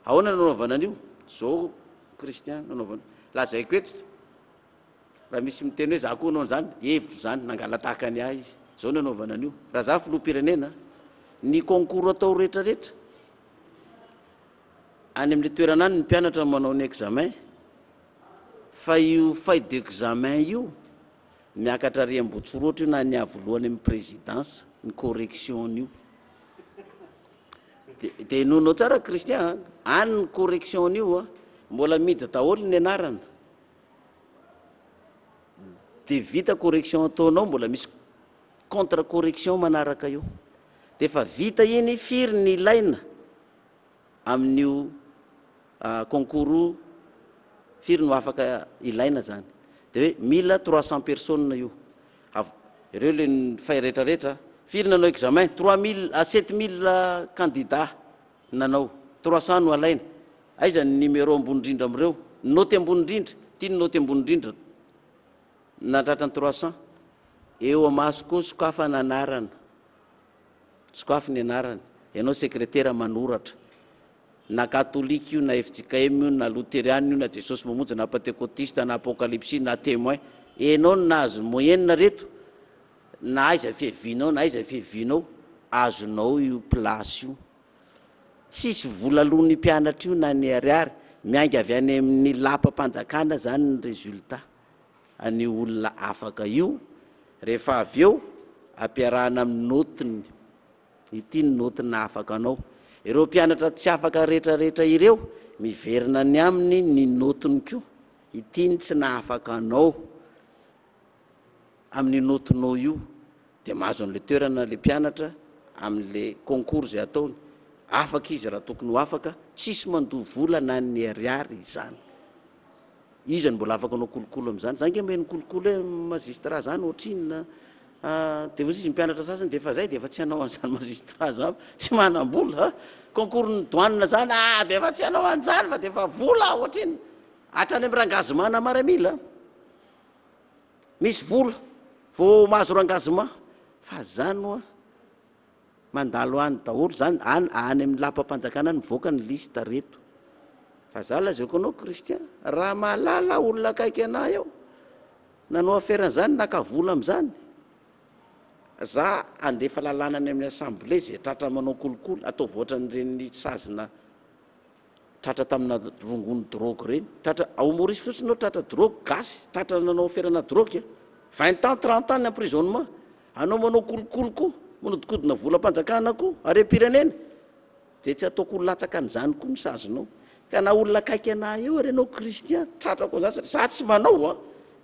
ahoana nanaovana an'io zao kristian nanaovana lazaiko eto raha misy miteny hoe za koa anao zany hevitro zany nangala tahaka any ahy izy zao nanaovana an'io raha za filoham-pirenena ny concours atao rehetrarehetra any amin'le toerana any ny mpianatra manao ny examen fa io feuille d'examen io miakatra ry ambotsoroatra io na ny avolohany amin'ny présidence ny correction io dia nonao tsara kristian any ny correction io mbola miditra daholo ny anarana dia vita correction ataonao mbola misy contre correction manaraka io dia efa vita iny firy ny ilaina amin'io concours firy no afaka ilaina zany dia hoe 1300 personnes io ireo le fay rehetrarehetra firy nanao examen 7000 candidat nanao 300 no alaina aiza ny numéro ambony indrindra am'ireo noty ambony indrindra tiany noty ambony indrindra natratrany 300 eo amaso koa sokafa ny anarana sokafa ny anarana ianao secrétaire manoratra na katolika io na FJKM io na luthérienne io na jesosy mamonjy na pentecôtiste na apocalypse na témoin ianao nahazo moyenne reto na aiza fihevinao na aiza fihevinao azonao io place io tsisy vola alohan'ny mpianatra io na ny ariary miainga avy any amin'ny lapa-panjakana zany ny résultat any olona afaka io rehefa avy eo ampiarahana amin'ny notiny ity ny notina afaka anao ireo mpianatra tsy afaka rehetrarehetra ireo miverina ny aminy ny notiny koa ity ny tsy naafaka anao amin'ny notinao io dia mahazo an'le toerana le mpianatra amin'le concours zay ataony afaka izy raha tokony ho afaka tsisy mandoha vola na ny ariary izany izy ny mbola afaka anao kolokolo am'izany zany nge meny kolokolo hoe magistrat zany ohatrinona dia vozy izy mpianatra sasany dia efa zay dia efa tsy hanao an'izany magistrat zany tsy manam-bola concours ny douane zany dia efa tsy hanao an'izany fa dia efa vola ohatriny hatrany amin'ny rangazemana maramila misy vola vao mahazo rangazema fa zany oa mandalo any daholo zany any amin'ny lapa-panjakana mivoaka ny lista reto fa za lazaiko anao Kristian raha mahalala olona akaiky ana eo nanao aferan'izany nakavola am'izany za andefa lalànany amin'ny assemblée zay tratra manao kolokolo atao voatra n'ireny sazina tratra tamina rongony drogue reny tratra ao Maurice fotsiny nao tratra drogue gasy tratra nanao aferana drogue 20 ans 30 ans ny emprisonnement anao manao kolokolo koa manodikodina volam-panjakana koa are-pirenena dia tsy ataoko latsaka an'izany koa ny sazonao ka na olona akaiky ana eo ary anao Kristian tratrako zany za tsy manao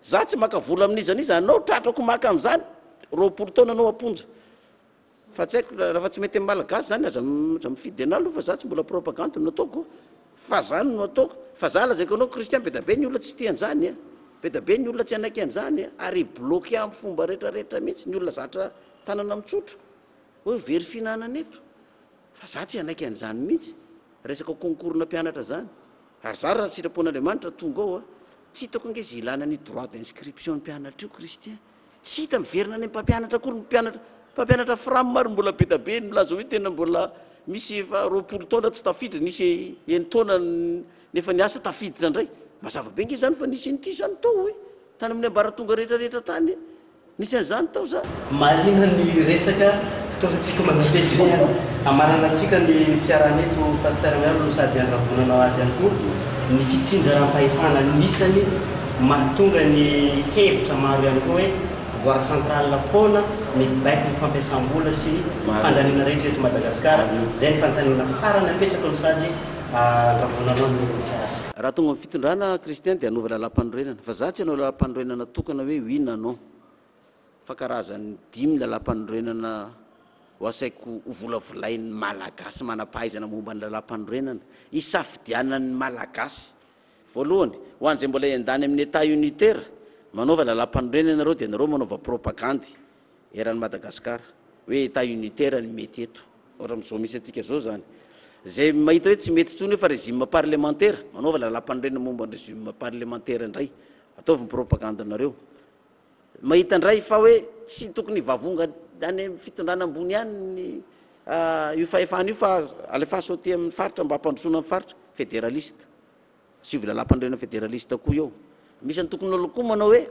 za tsy maka vola amin'izaniza anao tratrako maka am'izany 20 taona anao amponja fa tsy haiko raha tsy mety amin'ny malagasy zany aza mifidy ana aloha fa za tsy mbola propagande no ataoko fa zany no ataoko fa za lazaiko anao Kristian be da be ny olona tsy tian'izany be da be ny olona tsy anaiky an'izany ary bloqué amin'ny fomba rehetrarehetra mihitsy ny olona zatra tanana mitsotra hoe very finanana eto fa za tsy anaiky an'izany mihitsy resaka concours na mpianatra zany ary za raha sitrapon'Andriamanitra tonga ao tsy hitako nge zy ilana ny droit d'inscription ny mpianatra io Kristian tsy hita miverina any mpampianatra kory mpampianatra framy maro mbola be da be milaza hoe tena mbola misy efa 20 taona tsy tafiditra nisy enitaona nefa niasa tafiditra indray mazava be nge zany fa nisy n'ity zany tao hoe tany amin'ny ambaratonga rehetrarehetra tany nisy an'izany tao za marina ny resaka fitaovantsika manapetry amarana antsika ny fiaraneto pasteur miaro no sady andravonanao azy ihany koa ny fitsinjaram-pahefana nisany mahatonga ny hevitra maro ihany koa hoe pouvoir central foana mibaiko ny fampiasam-bola sy fandaniana rehetra eto Madagasikara zay ny fantanina farany apetraka no sady andravonanao ny fiaratsika raha tonga amin'ny fitondrana Kristian dia anaova lalam-panorenana fa za tsy hanao lalam-panorenana tokana hoe ina anao fa karazany 5 lalam-panorenana ho asaiko hovolavolain'ny malagasy manam-pahaizana momba ny lalam-panorenana isafidianan'ny malagasy voalohany ho an'izay mbola endany amin'ny état unitaire manaova lalam-panorenana nareo dia nareo manaova propagandy eran'ny Madagasikara hoe état unitaire ny mety eto ohatra amin'izao misy atsika zao zany zay mahita hoe tsy mety tsony hoe fa régime parlementaire manaova lalam-panorenana momba ny régime parlementaire indray ataovy propagande nareo mahita indray fa hoe tsy tokony vavonga any amin'ny fitondrana ambony ihany ny io fahefana io fa alefa sauté amin'ny faritra mba hampandrosoana amin'ny faritra fédéraliste sivy lalam-panorenana fédéraliste koa eo misy ny tokony olo koa manao hoe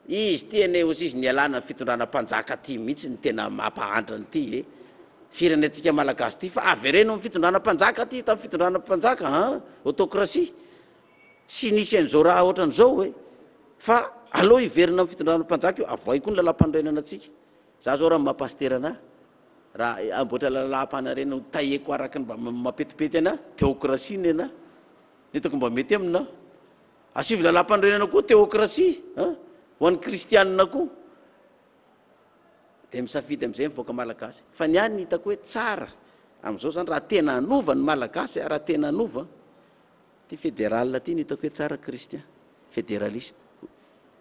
izy ty ane ozy izy nialana ny fitondrana mpanjaka ty mihitsy ny tena mampahandrany ty firenentsika malagasy ty fa avereno amin'ny fitondrana mpanjaka ty tamin'ny fitondrana mpanjaka autocratie sy nisy an'izao raha ohatran'izao hoe fa aloha iverina amin'ny fitondrana mpanjaka io avoay koa ny lalam-panorenana atsika za zao raha mapastera ana raha amboatra lalam-panarena ho tahieko araky ny mba mapetipety ana théocratie ny ana netako mba mety amina asivy lalam-panorenana koa théocratie ho an'ny kristianina koa dia misafidy amin'izay mivoaka malagasy fa ny any hitako hoe tsara amin'izao zany raha tena anova ny malagasy raha tena anova ty fédéral ty ny hitako hoe tsara kristian fédéraliste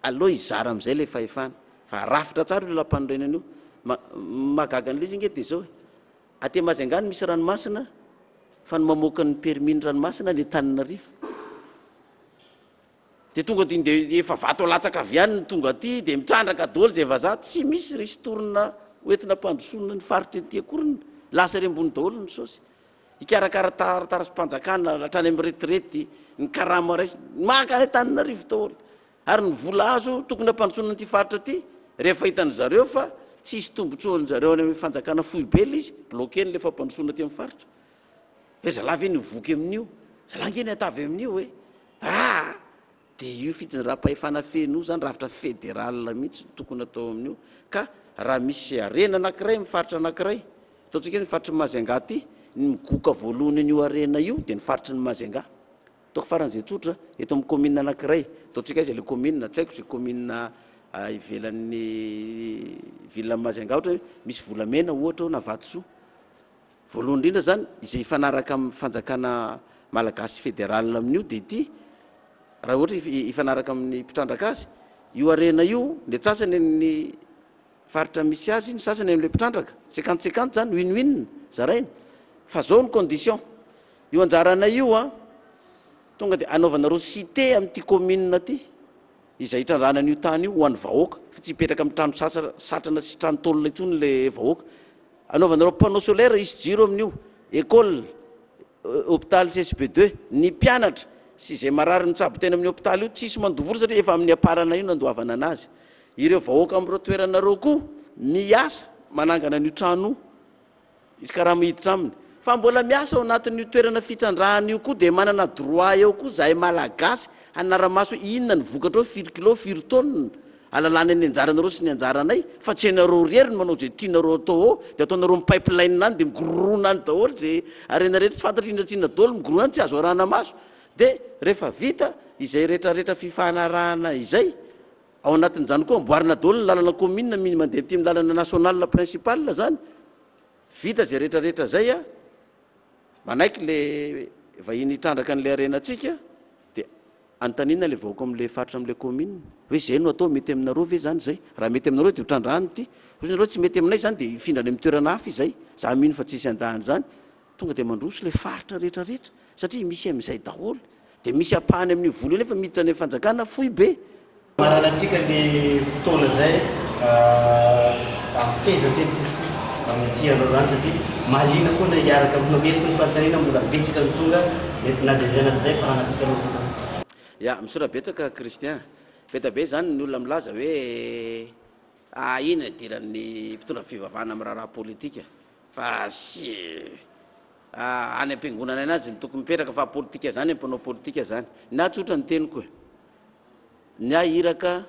aloha izara amin'izay le fahefana fa rafitra tsara io lampanondrenana io mahagaga an'le izy nge dia zao aty Majunga misy ranomasina fa ny mamoaka ny permis ny ranomasina ny Antananarivo dia tonga dia efa vato latsaka avy ihany tonga aty dia mitrandraka daholo zay vazaha tsy misy ristorina hoentina mpandrosoana ny faritra ety akoriny lasa rembony daholo ny saosy ikarakara tarasy-panjakana hatrany amin'ny retirety ny karama raisy maka ny Antananarivo daholo ary ny vola azo tokony hampandrosoana nyty faritra ty rehefa hitany zareo fa tsy isy tombotsoany zareo any amin'ny fanjakana fohy be le izy bloqué ny le fampandrosoana ty amin'ny faritra hoe zalahy ve nivoky amin'io zalahy nge ny atavy amin'io hoe dia io fitsiny raha-pahefana feno zany rafitra fédéral mihitsy tokony atao amin'io ka raha misy arena anankiray mifaritra anankiray ataontsika ny faritra ny Majunga ty ny migoka voalohany an'io arena io dia ny faritra ny Majunga ataoko faran'izay tsotra eto amin'ny commune anankiray ataontsika izy le commune tsy haiko zay commune ivelan'ny ville Majunga ohatra hoe misy volamena ohatra na Vatosoa voalohany indrindra zany izay ifanaraka amin'ny fanjakana malagasy fédéral amin'io dia ity raha ohatra ifanaraka amin'ny mpitrandraka azy io arena io le sasany ny faritra misy azy ny sasany amin'le mpitrandraka 50-50 zany win-win zarainy fa zao ny condition io anjarana io tonga dia anaovanareo cité amin'ity commune ty izay hitrandrana an'io tany io ho an'ny vahoaka fa tsy hipetraka amin'ny trano satrana sy trano taolona intsony le vahoaka anaovanareo panneau solaire isy jiro amin'io école hôpital CSP2 ny mpianatra sy izay marary mitsabo tena amin'ny hôpitaly io tsisy mandovoly satria efa amin'ny aparana io nandoavana anazy ireo vahoaka amin'ireo toeranareo koa miasa manangana an'io trano izy karaha mahiditra aminy fa mbola miasa ao anatin'io toerana fitrandrahana io koa dia manana droit eo koa zahay malagasy hanaramaso inona ny vokatra firy kilo firy taonina alalany ny anjaranareo sy ny anjaranay fa tsy hainareo rery ny manao zay tianareo atao ao dia ataonareo ny pipeline any dia migorona any daholo zay arena rehetra tsy fantatra inona daholo migorona any tsy azo arahana maso dia rehefa vita izay rehetrarehetra fifanarahana izay ao anatin'izany koa amboarina daholo ny lalana commune miny mandeha ty lalana national principal zany vita zay rehetrarehetra zay manaiky le vahiny hitrandraka an'le arenatsika dia antanina le vahoaka amin'le faritra amin'le commune hoe zay no atao mety aminareo ve zany zay raha mety aminareo dia hotrandrahany ty nareo tsy mety aminay zany dia hifindrany amin'ny toerana hafa izay za mino fa tsisy andahany zany tonga dia mandroso le faritra rehetrarehetra satria misy amin'izay daholo dia misy apahany amin'ny vola nefa miditra any amin'ny fanjakana fohy be mananatsika le fotoana zay feza teny fofoy amin'ity andro rano satria malina foana hiaraka amina mety ny fanontaniana mbola betsaka ny tonga mety na dia zay na zay faranatsika aloha fotoana ya misora betsaka kristian betabe zany ny olona milaza hoe ina diran'ny mpitondra fivavahana amin'ny raharaha politika fa sy any am-piangonana anazy ny tokony mipetraka fa politika zany ampanao politika zany na tsotra ny teniko ny ahiraka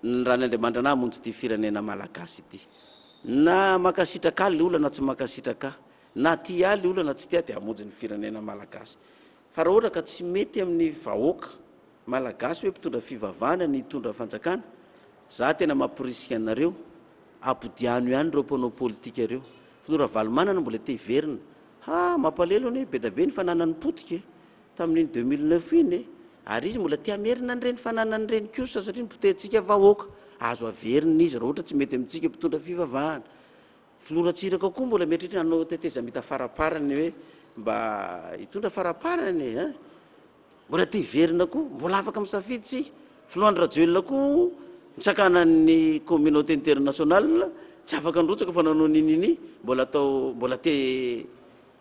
ny raha ny Andriamanitra hamonjy ty firenena malagasy ity na makasitraka aly le olona na tsy makasitraka na ty aly olona tsy tia dia hamonjy ny firenena malagasy fa raha ohatra ka tsy mety amin'ny vahoaka malagasy hoe mpitondra fivavahana ny hitondra fanjakana za tena mampirisika anareo apodiano ihany reo mpanao politika reo finora valomanana mbola te hiverina mampalelo ane be da be ny fananany potika tamin'iny 2009 iny ary izy mbola tia merina nyreny fananany reny kosa satria nypotentsika vahoaka azo averina izy raha ohatra tsy mety amintsika mpitondra fivavahana filoratsiraka koa mbola metritra anao teteza mita faraparany hoe mba hitondra faraparany mbola te hiverina koa mbola afaka misafidy tsika filoandry rajoelona koa nitsakana ny communauté international tsy afaka ndrotsaka fa nanao nininy mbola te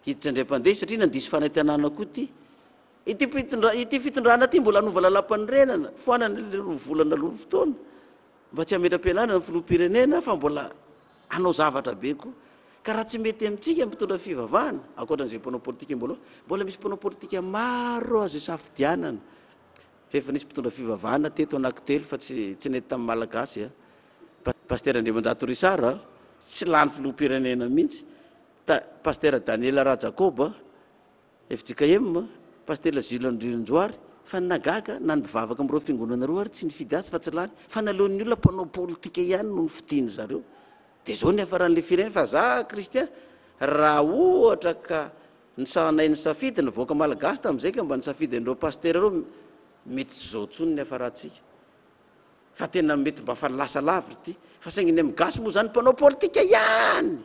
hiditra indray-pandeha satria nandisy fanantenana koa ty ity fitondrana ty mbola anova lalam-panorenana foanana le volana loro fotoana mba tsy hametra-pianana ny filoham-pirenena fa mbola anao zavatra be koa ka raha tsy mety amintsika mpitondra fivavahana akoatran'izay mpanao politika mbola misy mpanao politika maro azo safidianana fefa nisy mpitondra fivavahana teto anankitelo fa tsy nety tamin'ny malagasy paster Andriamanjato Risara tsy lany filoham-pirenena mihitsy paster Daniel Rajacob FJKM paster Jules Ndrinjoary fa nagaga na nivavaka am'ireo fiangonana roa ary tsy nifidy azy fa tsy lany fa naleon'ny olona mpanao politika ihany no nifidiany zareo de zao ny afaran'le fireny fa za kristian raha ohatra ka nisanay ny safidy ny voaka malagasy tam'izay ka mba nisafidy an'ireo pastera reo mety tsy zao tsony ny afaratsika fa tena mety mba fa lasa lavitra ty fa saingny amy gasy moa zany mpanao politika ihany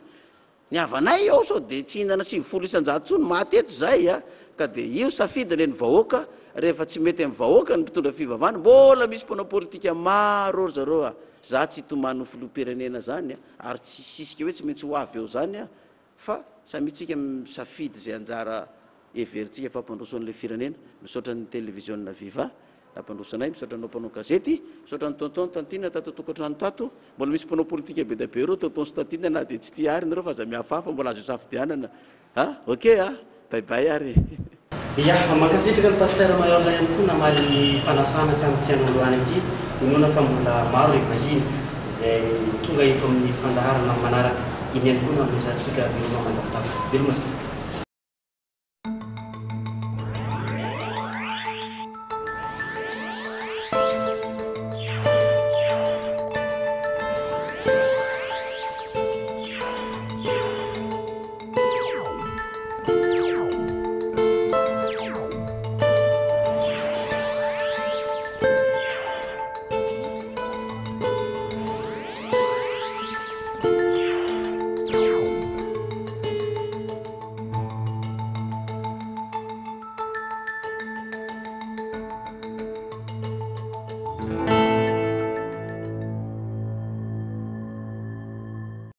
ny avanay ao sao de tsy hinana 70 isan-jato tsony mateto zay a ka de io safidy le ny vahoaka rehefa tsy mety amy vahoaka ny mpitondra fivavahana mbola misy mpanao politika maro ory zareo a za tsy hitomany ho filoham-pirenena zany a ary tsy sisika hoe tsy maintsy ho avy eo zany a fa samitsika misafidy zay anjara everitsika fampandrosoan'le firenena misaotra ny televizionna viva ampandrosanay misaotra anao mpanao gazety misaotra ny tonton tantina tato tokantrano tato mbola misy mpanao politika be da be reo tonton sy tantina na de tsy ty ary nareo fa za mihafahafa mbola azo isafidianana ok a baibay ary ia mankasitraka ny paster mayola ihany koa namaly ny fanasana tam'tian'oloany ity inona fa mbola maro evahiny zay tonga eto amin'ny fandaharana manaraka iny ihany koa nametratsika veloma mandapitafo veloma